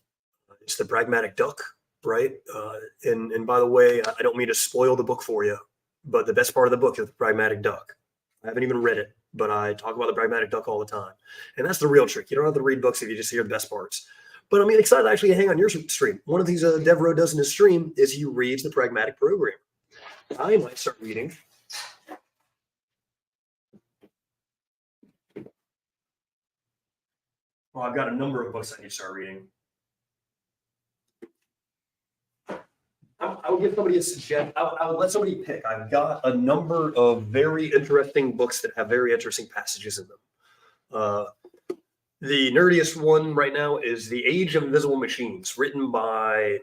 It's the pragmatic duck, right? And by the way, I don't mean to spoil the book for you, but the best part of the book is the pragmatic duck. I haven't even read it, but I talk about the pragmatic duck all the time. And that's the real trick. You don't have to read books if you just hear the best parts. But I'm excited to actually hang on your stream. One of the things Devereaux does in his stream is he reads the pragmatic program. I might start reading. Well, I've got a number of books I need to start reading. I would give somebody a suggestion. I would let somebody pick. I've got a number of very interesting books that have very interesting passages in them. The nerdiest one right now is The Age of Invisible Machines, written by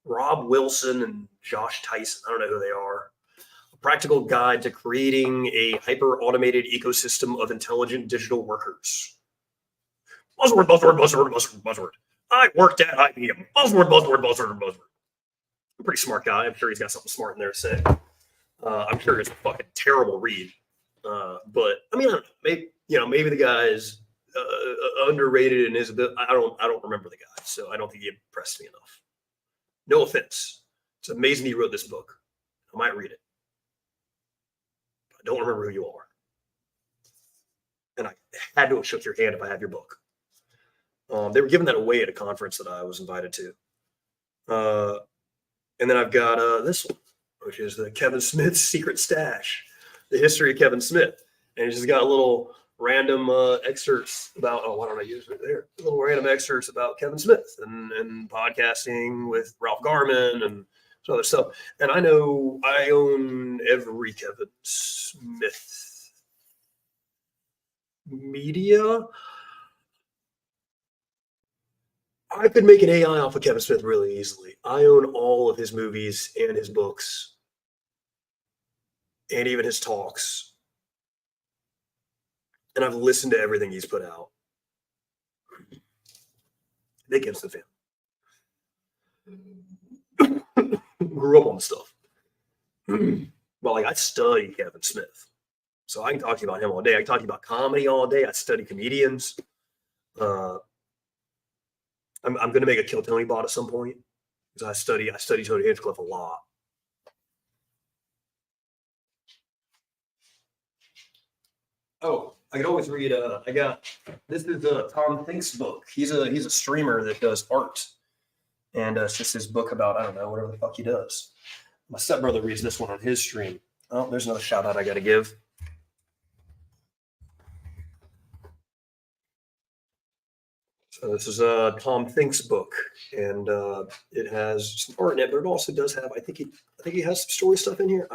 Rob Wilson and Josh Tyson. I don't know who they are. A practical guide to creating a hyper-automated ecosystem of intelligent digital workers. Buzzword. I worked at IBM. Buzzword. I'm a pretty smart guy. I'm sure he's got something smart in there to say. I'm sure it's a fucking terrible read. But I mean, I don't know. Maybe the guy is underrated and is a bit. I don't remember the guy, so I don't think he impressed me enough. No offense. It's amazing he wrote this book. I might read it. I don't remember who you are. And I had to have shook your hand if I had your book. They were giving that away at a conference that I was invited to. And then I've got this one, which is the Kevin Smith's Secret Stash, the history of Kevin Smith. And it's just got a little random excerpts about, why don't I use it there? Little random excerpts about Kevin Smith and podcasting with Ralph Garman and some other stuff. And I know I own every Kevin Smith media. I could make an AI off of Kevin Smith really easily. I own all of his movies and his books and even his talks. And I've listened to everything he's put out. Big Gibson fan. Grew up on the stuff. Well, like I study Kevin Smith. So I can talk to you about him all day. I can talk to you about comedy all day. I study comedians. I'm going to make a Kill Tony bot at some point because I study Tony Hinchcliffe a lot. Oh, I could always read. This is Tom Think's book. He's a streamer that does art, and it's just his book about, I don't know, whatever the fuck he does. My stepbrother reads this one on his stream. Oh, there's another shout out I got to give. So this is Tom Think's book, and it has some art in it, but it also does have, I think he has some story stuff in here.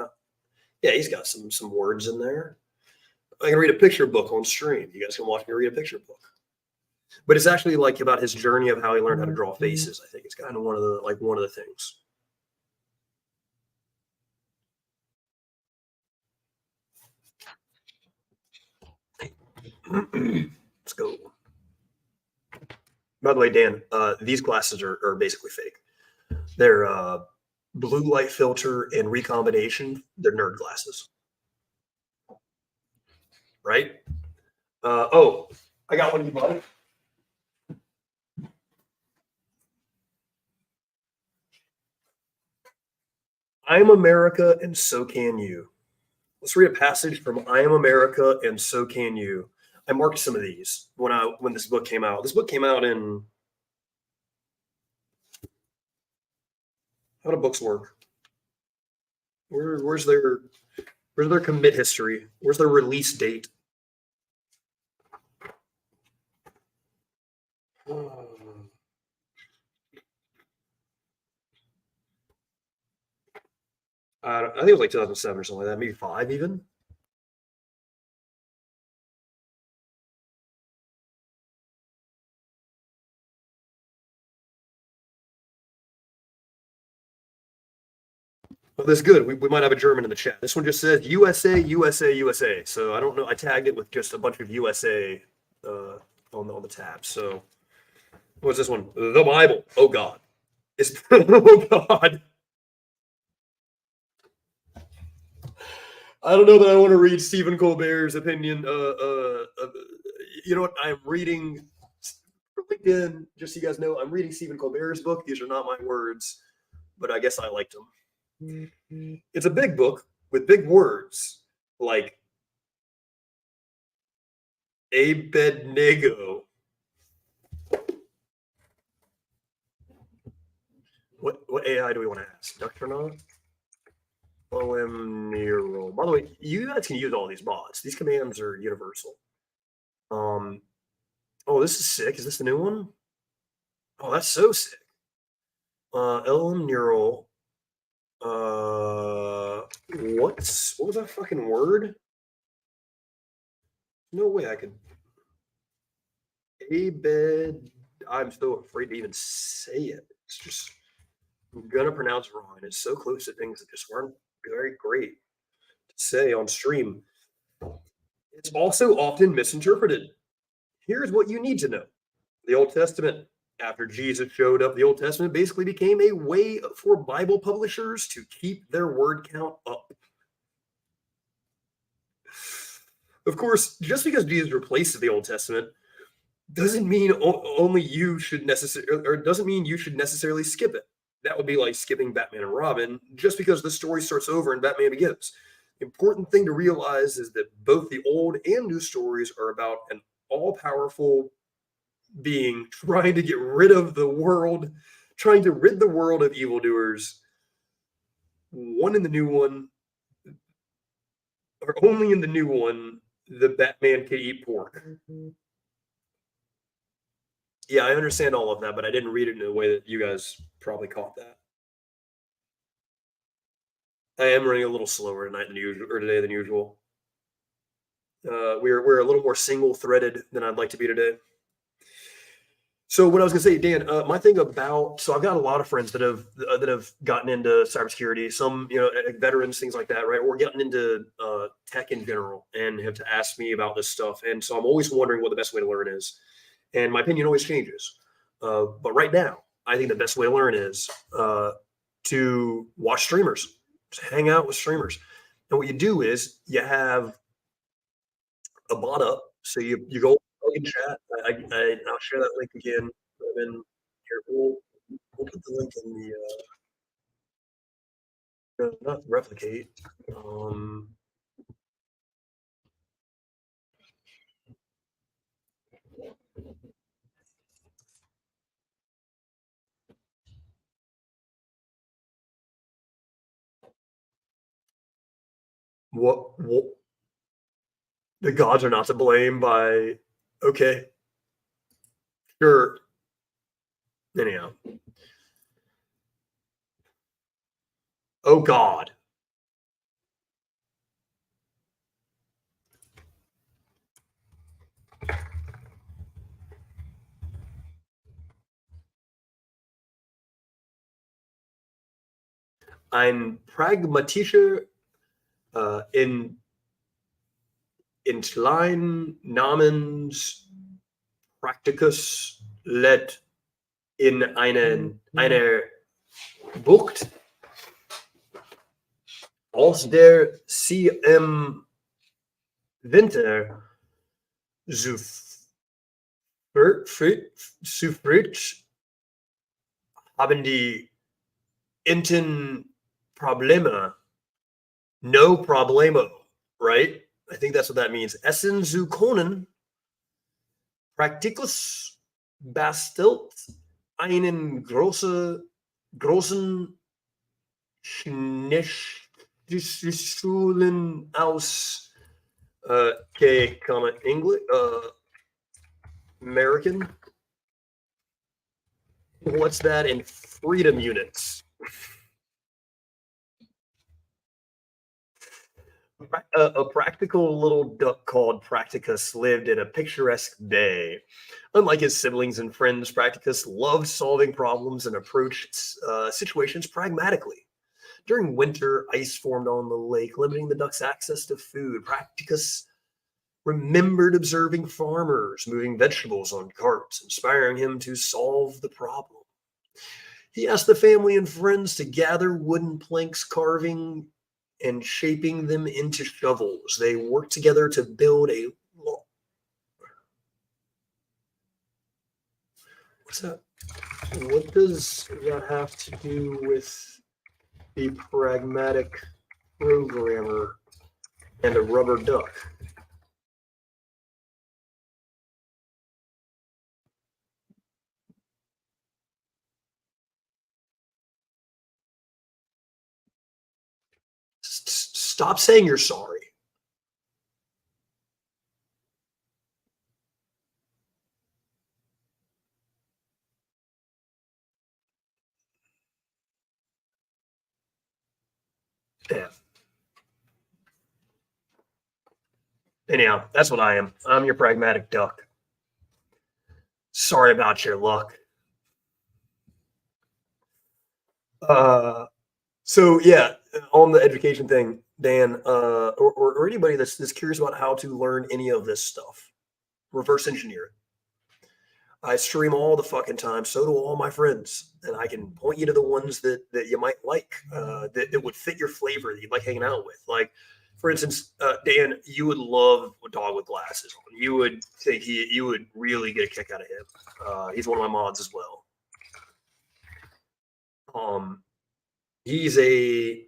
Yeah, he's got some words in there. I can read a picture book on stream. You guys can watch me read a picture book. But it's actually like about his journey of how he learned how to draw faces. I think it's kind of one of the things. Let's go. By the way, Dan, these glasses are basically fake. They're blue light filter and recombination. They're nerd glasses. Right? I got one you bought. I'm America and so can you. Let's read a passage from I Am America and So Can You. I marked some of these when this book came out. This book came out in, how do books work? Where's their commit history? Where's their release date? I think it was like 2007 or something like that, maybe 5 even. Well, this is good. We might have a German in the chat. This one just says USA, USA, USA. So I don't know. I tagged it with just a bunch of USA on the tab. So what's this one? The Bible. Oh God. Oh God. I don't know that I want to read Stephen Colbert's opinion. You know what? I'm reading for LinkedIn. Just so you guys know, I'm reading Stephen Colbert's book. These are not my words, but I guess I liked them. It's a big book with big words like Abednego. What AI do we want to ask? Dr. Nog? OM Neural. By the way, you guys can use all these bots. These commands are universal. Oh, this is sick. Is this the new one? Oh, that's so sick. LM Neural. What was that fucking word? No way I could. I'm so afraid to even say it. It's just, I'm gonna pronounce it wrong. It's so close to things that just weren't very great to say on stream. It's also often misinterpreted. Here's what you need to know. The Old Testament, after Jesus showed up, the Old Testament basically became a way for Bible publishers to keep their word count up. Of course, just because Jesus replaces the Old Testament doesn't mean only you should necessarily, or doesn't mean you should necessarily skip it. That would be like skipping Batman and Robin just because the story starts over and Batman begins. The important thing to realize is that both the old and new stories are about an all-powerful being trying to get rid of the world, trying to rid the world of evildoers. One in the new one, or only in the new one, the Batman can eat pork. Yeah, I understand all of that, but I didn't read it in a way that you guys probably caught that. I am running a little slower tonight than usual, or today than usual. We're a little more single threaded than I'd like to be today. So what I was gonna say, Dan, my thing about so I've got a lot of friends that have gotten into cybersecurity, some veterans, things like that, right? Or gotten into tech in general, and have to ask me about this stuff. And so I'm always wondering what the best way to learn is, and my opinion always changes. But right now, I think the best way to learn is to watch streamers, just hang out with streamers. And what you do is you have a bot up, so you go in chat. I'll share that link again. And then here we'll put the link in the not replicate. What the gods are not to blame by okay. Sure. Anyhow. Oh God. Ein pragmatischer in kleinen Namens Practicus led in einer Bucht aus der sie im Winter sufriert haben die intern Probleme. No problemo, right? I think that's what that means. Essen zu können, Practicus bastelt einen großen Schnittstellen aus que comment English American. What's that in freedom units? A practical little duck called Practicus lived in a picturesque day. Unlike his siblings and friends, Practicus loved solving problems and approached situations pragmatically. During winter, ice formed on the lake, limiting the duck's access to food. Practicus remembered observing farmers moving vegetables on carts, inspiring him to solve the problem. He asked the family and friends to gather wooden planks, carving and shaping them into shovels. They worked together to build a what's that? What does that have to do with the pragmatic programmer and a rubber duck? Stop saying you're sorry. Yeah. Anyhow, that's what I am. I'm your pragmatic duck. Sorry about your luck. So yeah, on the education thing, Dan, or anybody that's curious about how to learn any of this stuff, reverse engineer it. I stream all the fucking time. So do all my friends, and I can point you to the ones that you might like, that would fit your flavor that you like hanging out with. Like, for instance, Dan, you would love a dog with glasses on. You would think you would really get a kick out of him. He's one of my mods as well. Um, he's a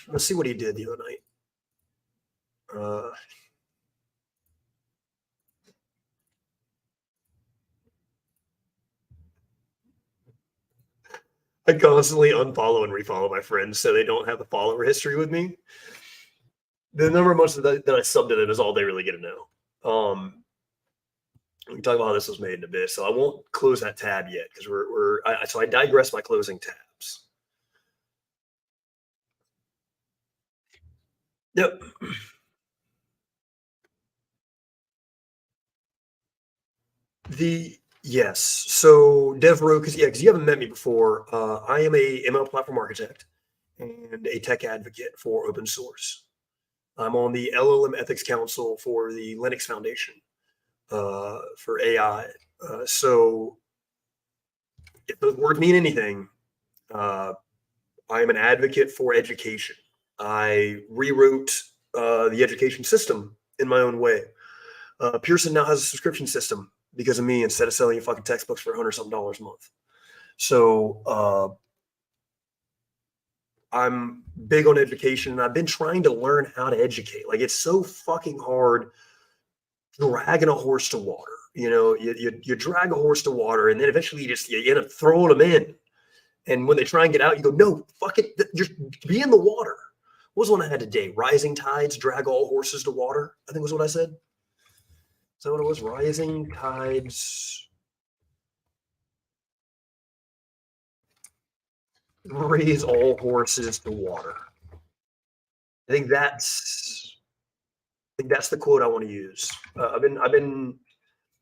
let's see what he did the other night. Uh, I constantly unfollow and refollow my friends so they don't have a follower history with me. The number of months that I subbed to them is all they really get to know. We can talk about how this was made in a bit, so I won't close that tab yet because so I digress by closing tabs. Yep. The yes. So DevRo, because you haven't met me before. I am a ML platform architect and a tech advocate for open source. I'm on the LLM Ethics Council for the Linux Foundation for AI. So if those words mean anything, uh, I am an advocate for education. I rewrote the education system in my own way. Pearson now has a subscription system because of me instead of selling you fucking textbooks for $100 something a month. So I'm big on education, and I've been trying to learn how to educate. Like, it's so fucking hard dragging a horse to water. You drag a horse to water, and then eventually you end up throwing them in. And when they try and get out, you go, no, fuck it, just be in the water. What was one I had today? Rising tides drag all horses to water, I think was what I said. Is that what it was? Rising tides raise all horses to water. I think that's the quote I want to use. I've been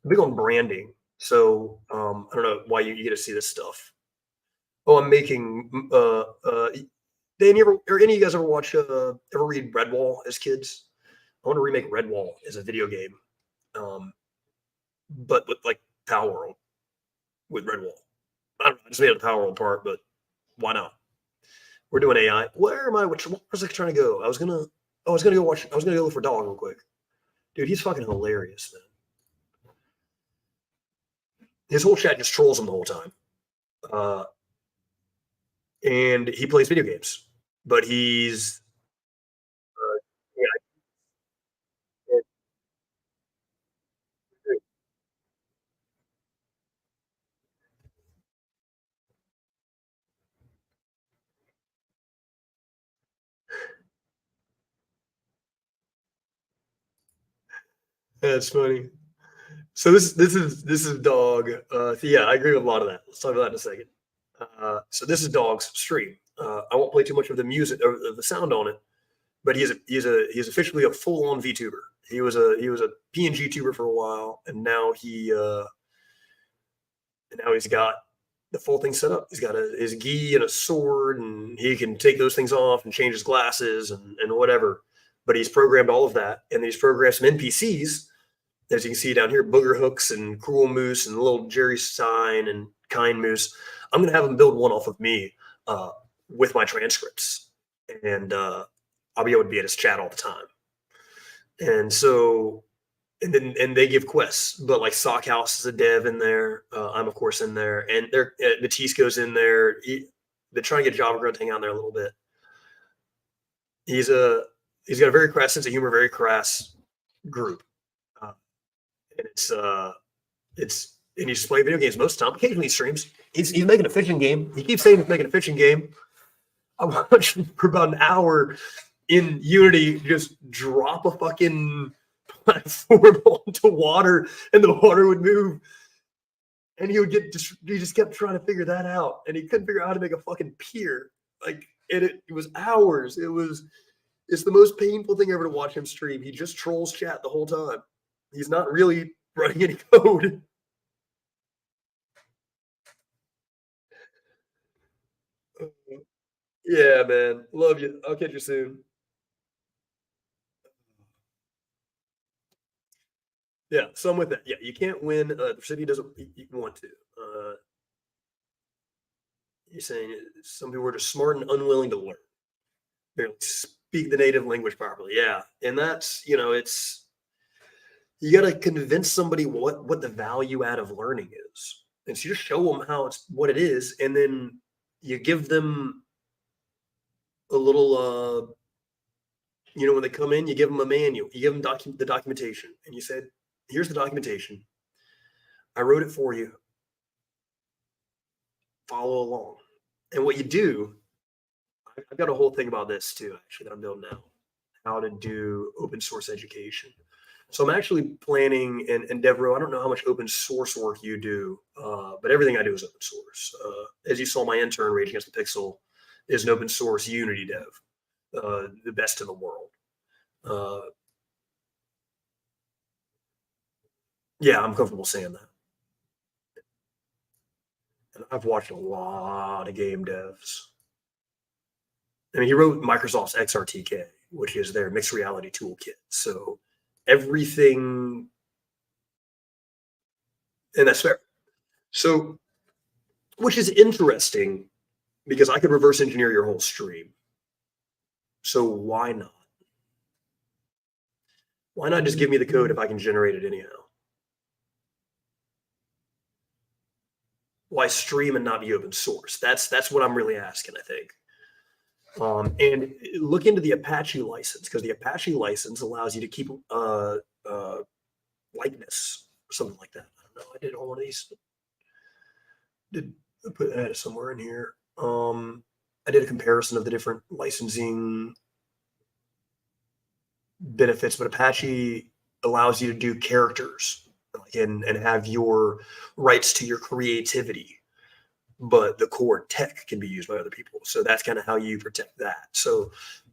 big on branding, so I don't know why you get to see this stuff. Oh, I'm making. Dan, you ever or any of you guys ever read Redwall as kids? I want to remake Redwall as a video game, um, but with like Power World with Redwall. I don't know. I just made it the Power World part, but why not? We're doing AI. Where am I? Where was I trying to go? I was gonna go watch. I was gonna go look for Dog real quick. Dude, he's fucking hilarious, man. His whole chat just trolls him the whole time. Uh, and he plays video games, but he's yeah, that's funny. So this is Dog. So yeah, I agree with a lot of that. Let's talk about that in a second. So this is Dog's stream. I won't play too much of the music or the sound on it, but he's officially a full on VTuber. He was a PNG tuber for a while, and now he's got the full thing set up. He's got his gi and a sword, and he can take those things off and change his glasses and whatever. But he's programmed all of that, and he's programmed some NPCs, as you can see down here, Booger Hooks and Cruel Moose and little Jerry Stein and Kind Moose. I'm gonna have him build one off of me uh, with my transcripts, and I'll be able to be at his chat all the time. And so and they give quests, but like Sockhouse is a dev in there. I'm of course in there, and Batisco's in there. They're trying to get Java Grunt to hang out there a little bit. He's a he's got a very crass sense of humor, very crass group, uh, and it's and he's playing video games most of the time. Occasionally he streams. He's making a fishing game. He keeps saying he's making a fishing game. I watched him for about an hour in Unity just drop a fucking platform onto water, and the water would move, and he just kept trying to figure that out, and he couldn't figure out how to make a fucking pier. Like, and it was hours. It's the most painful thing ever to watch him stream. He just trolls chat the whole time. He's not really running any code. Yeah, man. Love you. I'll catch you soon. Yeah, so I'm with that. Yeah, you can't win. The city doesn't want to. You're saying some people are just smart and unwilling to learn. They don't speak the native language properly. Yeah, and that's it's you got to convince somebody what the value add of learning is, and so you just show them how it's what it is, and then you give them a little. When they come in, you give them a manual, you give them the documentation, and you said, "Here's the documentation. I wrote it for you. Follow along." And what you do, I've got a whole thing about this too, actually, that I'm building now, how to do open source education. So I'm actually planning, and Devro, I don't know how much open source work you do, but everything I do is open source. As you saw, my intern, Rage Against the Pixel, is an open source Unity dev, the best in the world. Yeah, I'm comfortable saying that. And I've watched a lot of game devs. I mean, he wrote Microsoft's XRTK, which is their mixed reality toolkit. So everything, and that's fair. So, which is interesting because I could reverse engineer your whole stream. So why not? Why not just give me the code if I can generate it anyhow? Why stream and not be open source? That's what I'm really asking, I think. And look into the Apache license, because the Apache license allows you to keep likeness or something like that. I don't know. I did all of these. Did I put that somewhere in here? I did a comparison of the different licensing benefits, but Apache allows you to do characters and have your rights to your creativity, but the core tech can be used by other people. So that's kind of how you protect that. So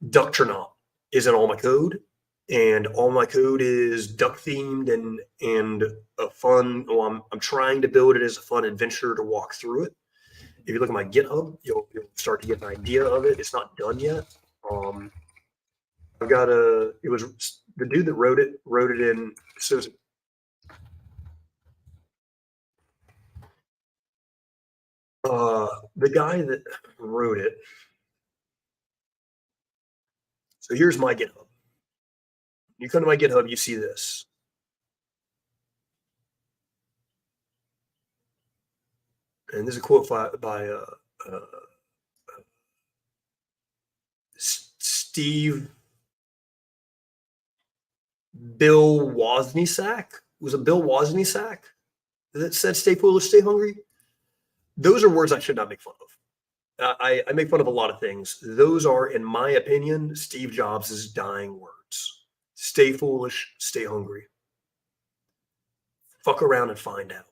Ducktronaut is in all my code, and all my code is duck themed and a fun. Well, I'm trying to build it as a fun adventure to walk through it. If you look at my GitHub, you'll start to get an idea of it. It's not done yet. Um, I've got a. It was the dude that wrote it in. So the guy that wrote it. So here's my GitHub. You come to my GitHub, you see this, and this is a quote by Steve Bill Wozniak. Was it Bill Wozniak that said "Stay foolish, stay hungry"? Those are words I should not make fun of. I make fun of a lot of things. Those are, in my opinion, Steve Jobs' dying words. Stay foolish, stay hungry. Fuck around and find out.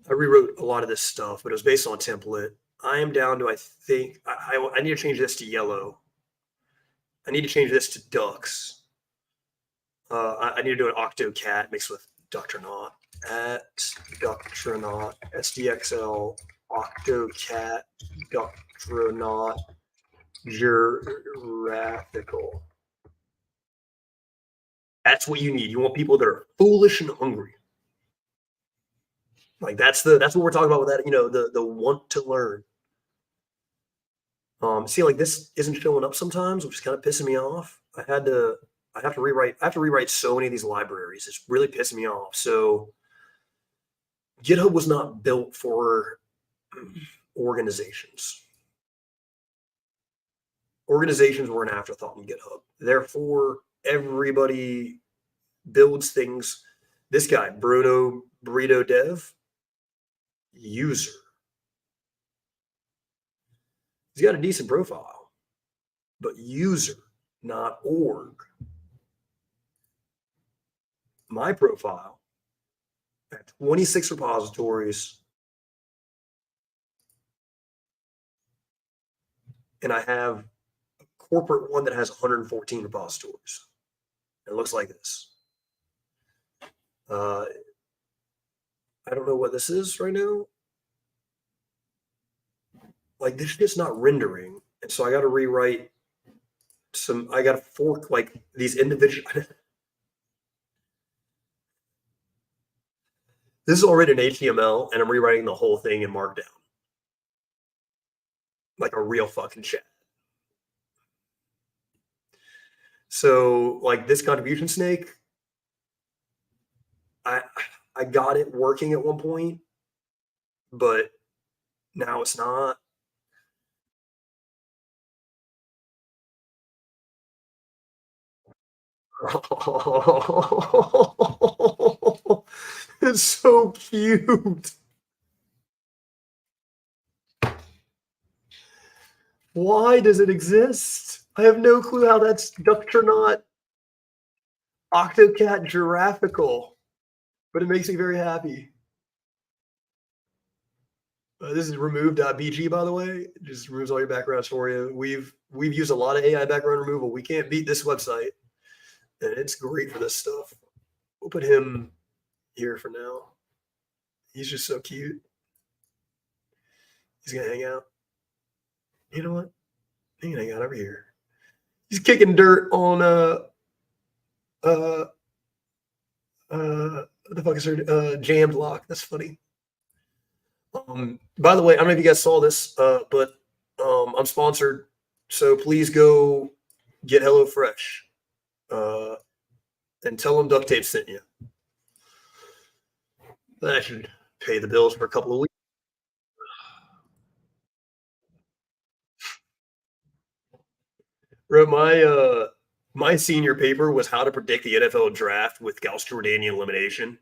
I rewrote a lot of this stuff, but it was based on a template. I am down to, I think, I need to change this to yellow. I need to change this to ducks. I need to do an octocat mixed with Ducktronaut at Ducktronaut SDXL octocat Ducktronaut graphical. That's what you need. You want people that are foolish and hungry. Like that's what we're talking about with that. The want to learn. See, like this isn't showing up sometimes, which is kind of pissing me off. I have to rewrite. I have to rewrite so many of these libraries. It's really pissing me off. So GitHub was not built for organizations. Organizations were an afterthought in GitHub. Therefore, everybody builds things. This guy, Bruno Burrito Dev, user. He's got a decent profile, but user, not org. My profile at 26 repositories, and I have a corporate one that has 114 repositories. It looks like this. I don't know what this is right now. Like this shit's not rendering, and so I got to rewrite I got to fork like these individual. This is already an HTML, and I'm rewriting the whole thing in Markdown, like a real fucking chat. So like this contribution snake, I I got it working at one point, but now it's not. It's so cute. Why does it exist? I have no clue how that's Ducture not Octocat giraffical, but it makes me very happy. This is remove.bg, by the way. It just removes all your backgrounds for you. We've used a lot of AI background removal. We can't beat this website, and it's great for this stuff. We'll put him here for now. He's just so cute. He's gonna hang out. You know what? He's gonna hang out over here. He's kicking dirt on what the fuck is her jammed lock. That's funny. By the way, I don't know if you guys saw this, but I'm sponsored, so please go get HelloFresh and tell them duct tape sent you. That should pay the bills for a couple of weeks. Bro, my senior paper was how to predict the NFL draft with Gauss-Jordanian elimination,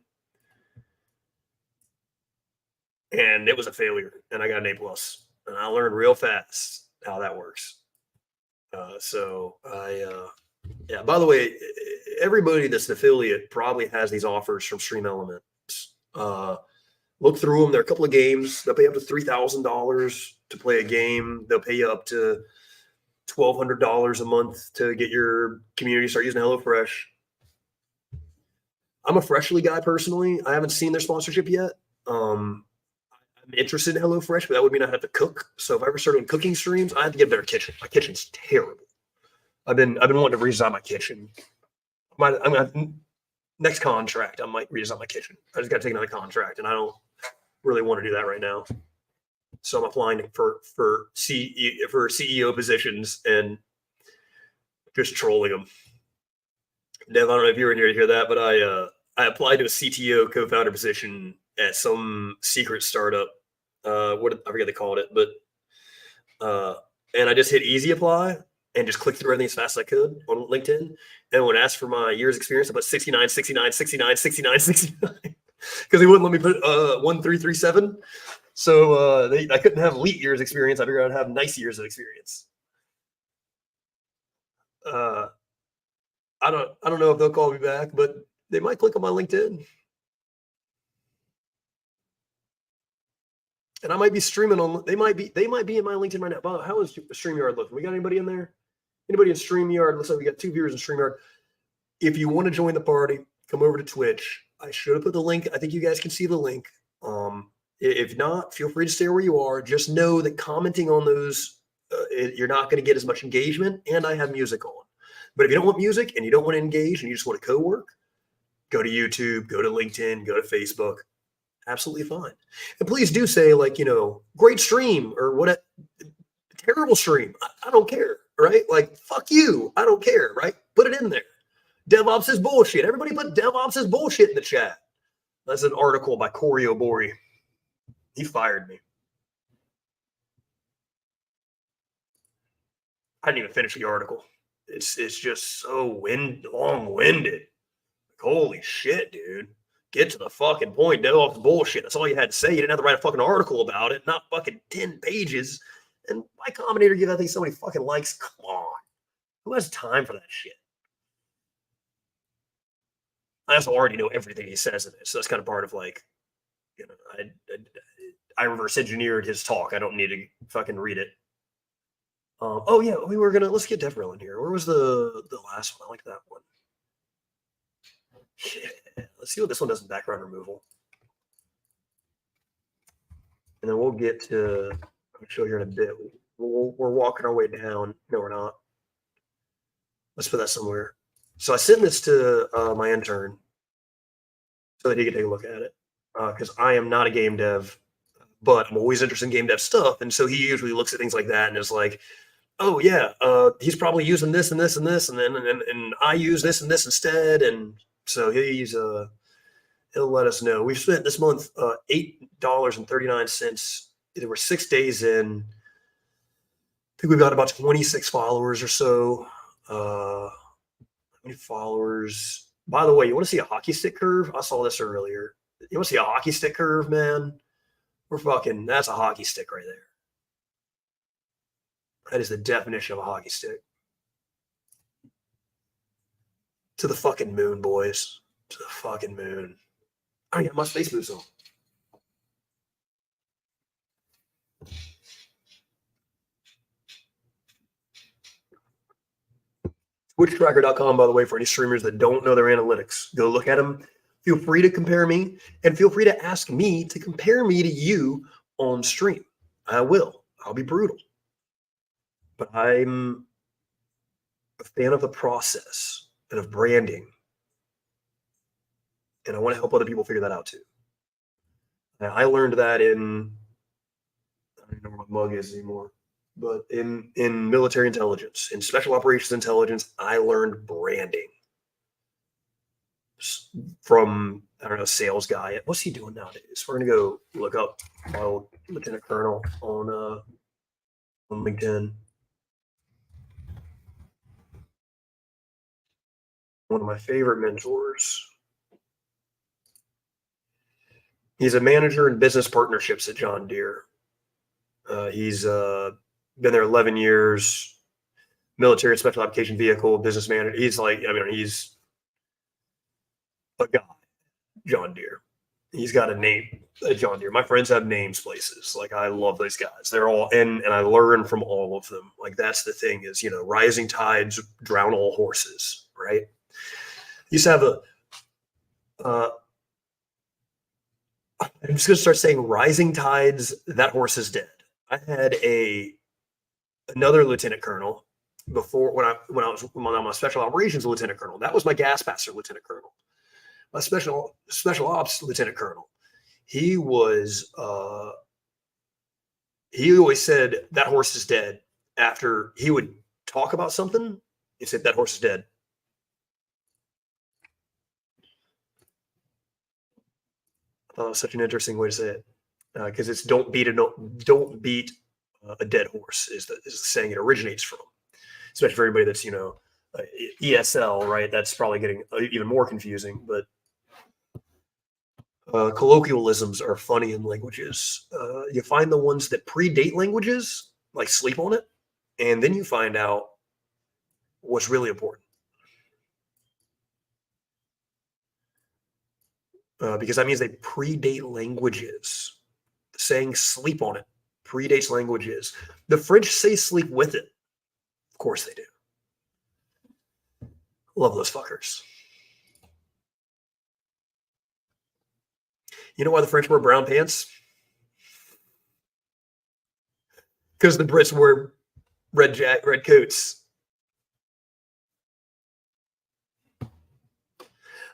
and it was a failure. And I got an A plus, and I learned real fast how that works. Yeah. By the way, everybody that's an affiliate probably has these offers from Stream Elements. Look through them. There are a couple of games. They'll pay up to $3,000 to play a game. They'll pay you up to $1,200 a month to get your community start using HelloFresh. I'm a Freshly guy personally. I haven't seen their sponsorship yet. I'm interested in HelloFresh, but that would mean I have to cook. So if I ever start doing cooking streams, I have to get a better kitchen. My kitchen's terrible. I've been wanting to redesign my kitchen. Next contract, I might redesign my kitchen. I just got to take another contract, and I don't really want to do that right now. So I'm applying for CEO positions and just trolling them. Dev, I don't know if you were in here to hear that, but I applied to a CTO co-founder position at some secret startup. I forget they called it, but and I just hit easy apply and just clicked through everything as fast as I could on LinkedIn. And when asked for my years experience, I put 69, 69, 69, 69, 69 because they wouldn't let me put 1337. So I couldn't have elite years experience. I figured I'd have nice years of experience. I don't know if they'll call me back, but they might click on my LinkedIn. And I might be streaming on. They might be in my LinkedIn right now. Bob, how is StreamYard looking? We got anybody in there? Anybody in StreamYard? Looks like we got 2 viewers in StreamYard. If you want to join the party, come over to Twitch. I should have put the link. I think you guys can see the link. If not, feel free to stay where you are. Just know that commenting on those, you're not going to get as much engagement. And I have music on. But if you don't want music and you don't want to engage and you just want to co-work, go to YouTube, go to LinkedIn, go to Facebook. Absolutely fine. And please do say, like, great stream or what a terrible stream. I don't care, right? Like, fuck you. I don't care, right? Put it in there. DevOps is bullshit. Everybody put DevOps is bullshit in the chat. That's an article by Corey Obori. He fired me. I didn't even finish the article. It's just so long-winded. Holy shit, dude. Get to the fucking point. DevOps bullshit. That's all you had to say. You didn't have to write a fucking article about it, not fucking 10 pages. And my commentator give that thing so many fucking likes. Come on. Who has time for that shit? I also already know everything he says in it. So that's kind of part of like, I reverse engineered his talk. I don't need to fucking read it. Oh yeah, let's get Devril in here. Where was the last one? I like that one. Yeah, let's see what this one does in background removal. And then we'll get to, I'll show you here in a bit. We're walking our way down. No, we're not. Let's put that somewhere. So I sent this to my intern so that he could take a look at it because I am not a game dev, but I'm always interested in game dev stuff. And so he usually looks at things like that and is like, oh yeah, he's probably using this and this and this, and then and I use this and this instead. And so he'll let us know. We've spent this month $8.39. There were 6 days in. I think we've got about 26 followers or so. How many followers? By the way, you want to see a hockey stick curve? I saw this earlier. You want to see a hockey stick curve, man? That's a hockey stick right there. That is the definition of a hockey stick. To the fucking moon, boys. To the fucking moon. I got my space boots on. TwitchTracker.com, by the way, for any streamers that don't know their analytics. Go look at them. Feel free to compare me, and feel free to ask me to compare me to you on stream. I will. I'll be brutal. But I'm a fan of the process and of branding. And I want to help other people figure that out too. Now, I learned that I don't know where my mug is anymore, but in military intelligence, in special operations intelligence, I learned branding from, I don't know, sales guy. What's he doing nowadays? We're going to go look up my old lieutenant colonel on LinkedIn. One of my favorite mentors. He's a manager in business partnerships at John Deere. He's been there 11 years, military and special application vehicle business manager. He's a guy, John Deere. He's got a name at John Deere. My friends have names places. Like, I love those guys. They're all and I learn from all of them. Like, that's the thing is, rising tides drown all horses, right? You used to have I'm just going to start saying rising tides, that horse is dead. I had another lieutenant colonel before when I was my special operations lieutenant colonel. That was my gas passer lieutenant colonel. My special ops lieutenant colonel. He was he always said that horse is dead after he would talk about something. He said that horse is dead. I thought it was such an interesting way to say it because it's don't beat a dead horse is the saying it originates from. Especially for everybody that's ESL, right? That's probably getting even more confusing. But colloquialisms are funny in languages. You find the ones that predate languages, like sleep on it, and then you find out what's really important. Because that means they predate languages. Saying sleep on it predates languages. The French say sleep with it. Of course they do. Love those fuckers. You know why the French wear brown pants? Because the Brits wear red coats.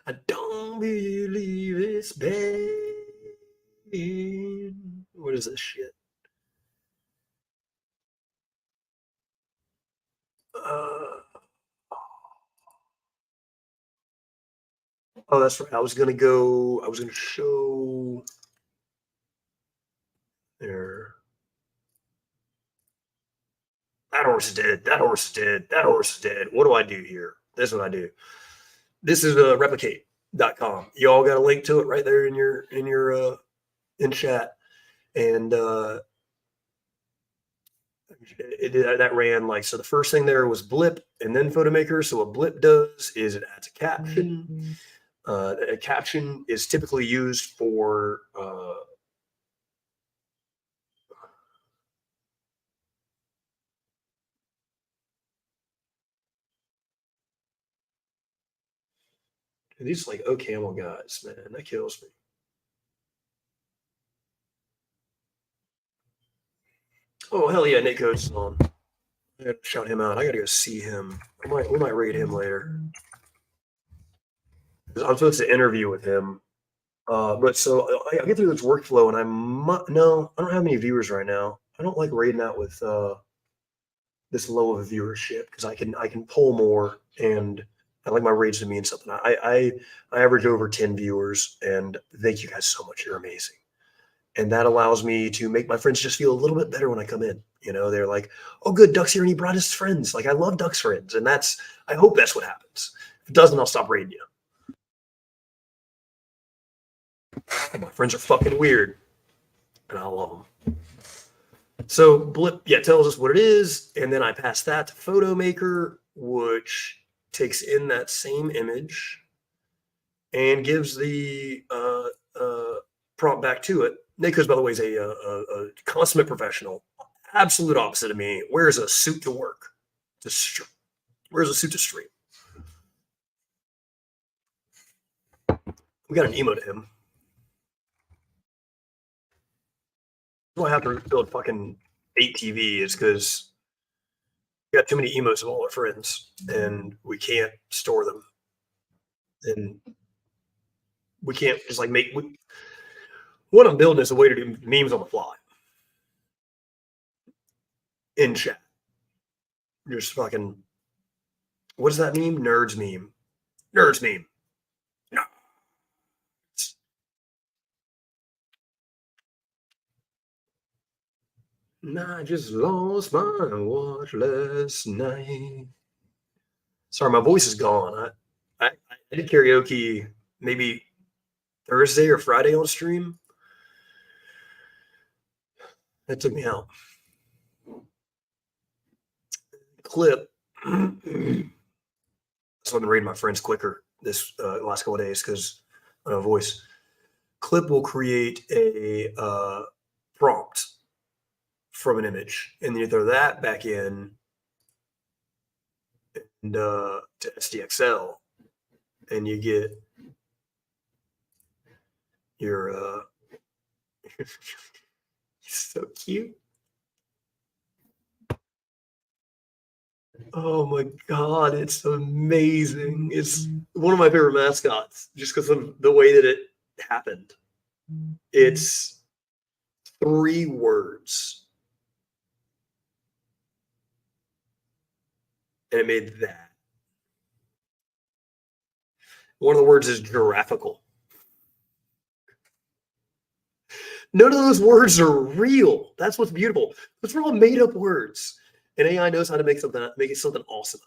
I don't believe it's bad. What is this shit? Oh, that's right. I was going to show there. That horse is dead. That horse is dead. That horse is dead. What do I do here? This is what I do. This is replicate.com. You all got a link to it right there in in chat. And that ran so the first thing there was blip and then photomaker. So what blip does is it adds a caption. A caption is typically used for these camel guys, man, that kills me. Oh hell yeah, Nate Coates is on. I gotta shout him out. I gotta go see him. We might raid him later. I'm supposed to interview with him. But so I get through this workflow, and no, I don't have any viewers right now. I don't like raiding out with this low of a viewership because I can pull more, and I like my raids to mean something. I average over 10 viewers, and thank you guys so much. You're amazing. And that allows me to make my friends just feel a little bit better when I come in. You know, they're like, "Oh, good, Duck's here, and he brought his friends." Like, I love Duck's friends, and I hope that's what happens. If it doesn't, I'll stop raiding you. And my friends are fucking weird, and I love them. So Blip, tells us what it is, and then I pass that to Photo Maker, which takes in that same image and gives the prompt back to it. Nico's, by the way, is a consummate professional. Absolute opposite of me. Wears a suit to work. Wears a suit to stream. We got an emo to him. That's why I have to build fucking 8 TV is because we got too many emos of all our friends, and we can't store them. And we can't just like what I'm building is a way to do memes on the fly in chat. Just fucking, what is that meme? Nerds meme. Nerds meme. No. I just lost my watch last night. Sorry, my voice is gone. I did karaoke maybe Thursday or Friday on stream. That took me out. Clip. So I've been reading my friends quicker this last couple of days because voice. Clip will create a prompt from an image, and then you throw that back in and to SDXL, and you get your so cute. Oh my god, it's amazing. It's one of my favorite mascots just because of the way that it happened. It's 3 words, and it made that. One of the words is giraffical. None of those words are real. That's what's beautiful. Those are all made up words. And AI knows how to make it something awesome.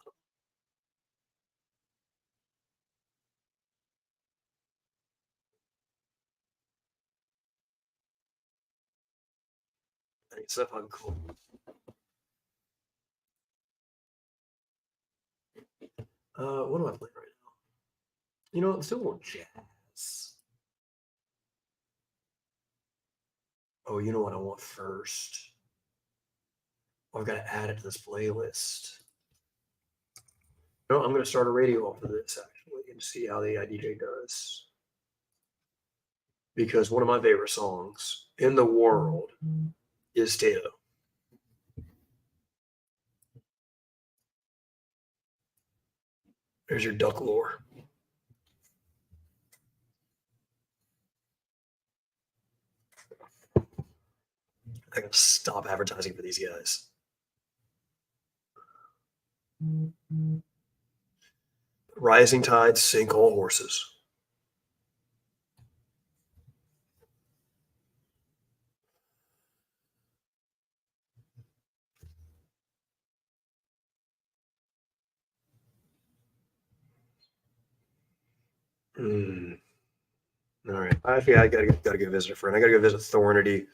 I think it's so fucking cool. What am I playing right now? You know, I'm still more jazz. Oh, you know what I want first? Oh, I've got to add it to this playlist. No, I'm going to start a radio off of this actually and see how the IDJ does. Because one of my favorite songs in the world is Tato. There's your duck lore. I gotta stop advertising for these guys. Rising tides sink all horses. All right. Actually, I gotta go visit a friend. I gotta go visit Thornity.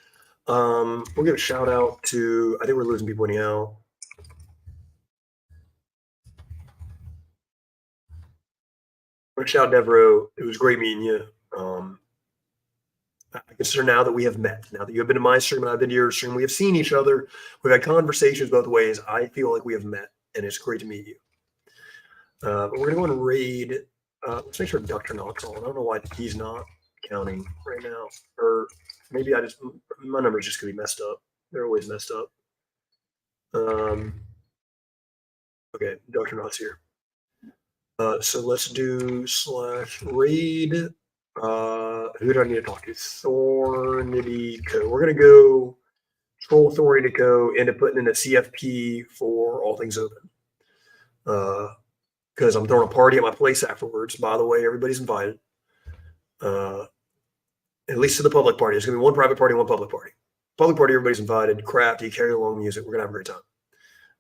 We'll give a shout out to. I think we're losing people anyhow. Shout out Devereaux. It was great meeting you. I consider now that we have met. Now that you have been to my stream and I've been to your stream, we have seen each other. We've had conversations both ways. I feel like we have met, and it's great to meet you. But we're gonna go and raid. Let's make sure Dr. Nocturnal. I don't know why he's not counting right now, or maybe my numbers just could be messed up. They're always messed up. Okay, Dr. Knott's here. So let's do slash read. Who do I need to talk to? Thornity Co. We're gonna go troll Thornity Co. into putting in a CFP for all things open. Because I'm throwing a party at my place afterwards. By the way, everybody's invited. Uh, at least to the public party. There's gonna be one private party, one public party. Public party, everybody's invited. Crafty, carry along music. We're gonna have a great time.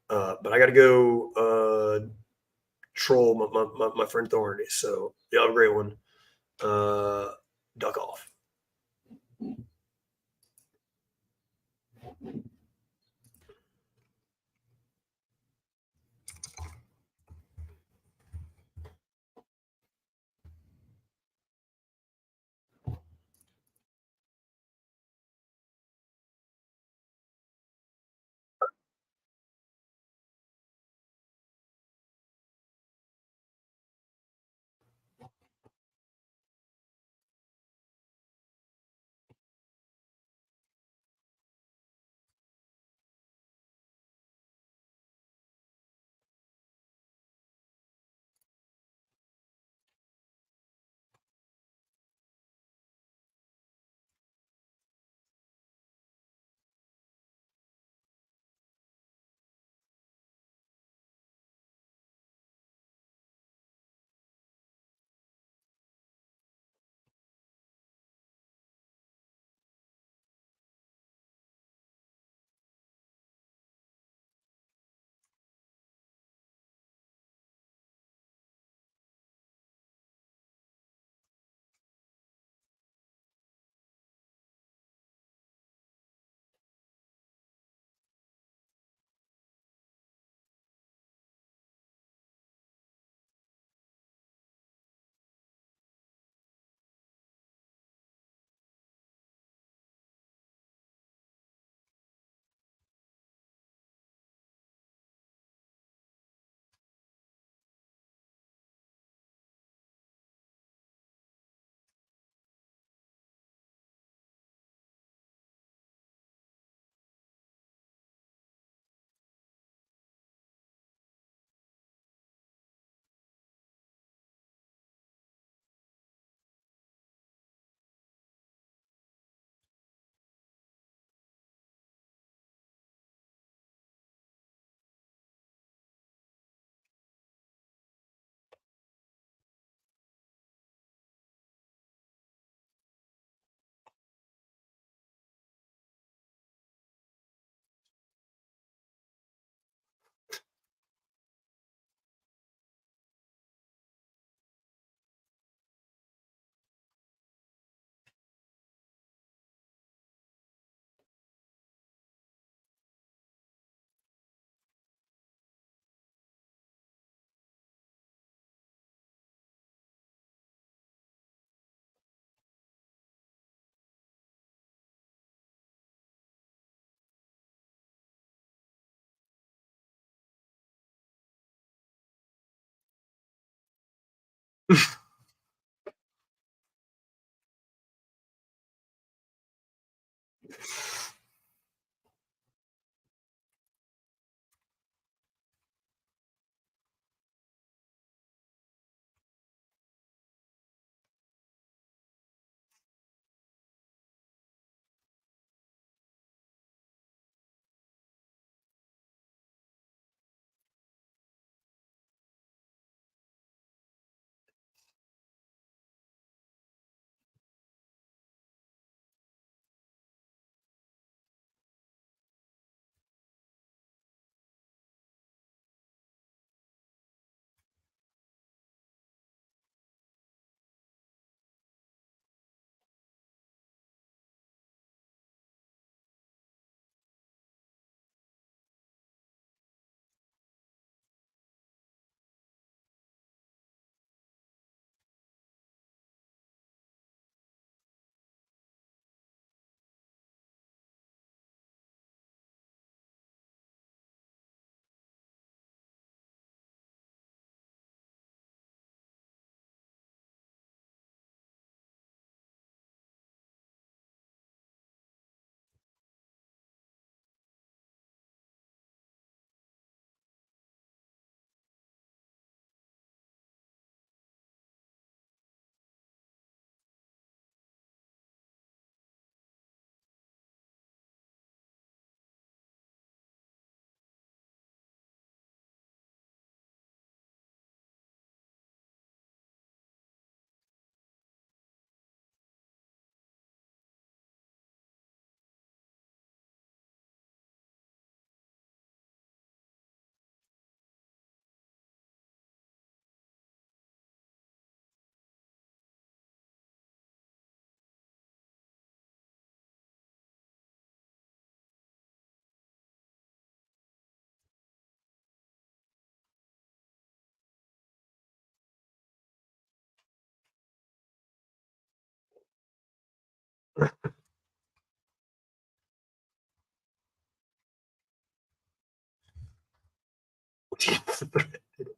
But I got to go troll my friend Thorny. So y'all have a great one. Duck off.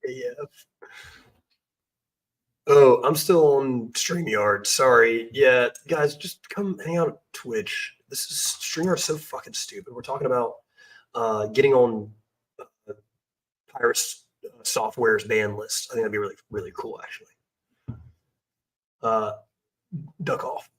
AF. Oh, I'm still on StreamYard. Sorry. Yeah, guys, just come hang out at Twitch. This is StreamYard's so fucking stupid. We're talking about getting on pirate software's ban list. I think that'd be really, really cool, actually. Duck off.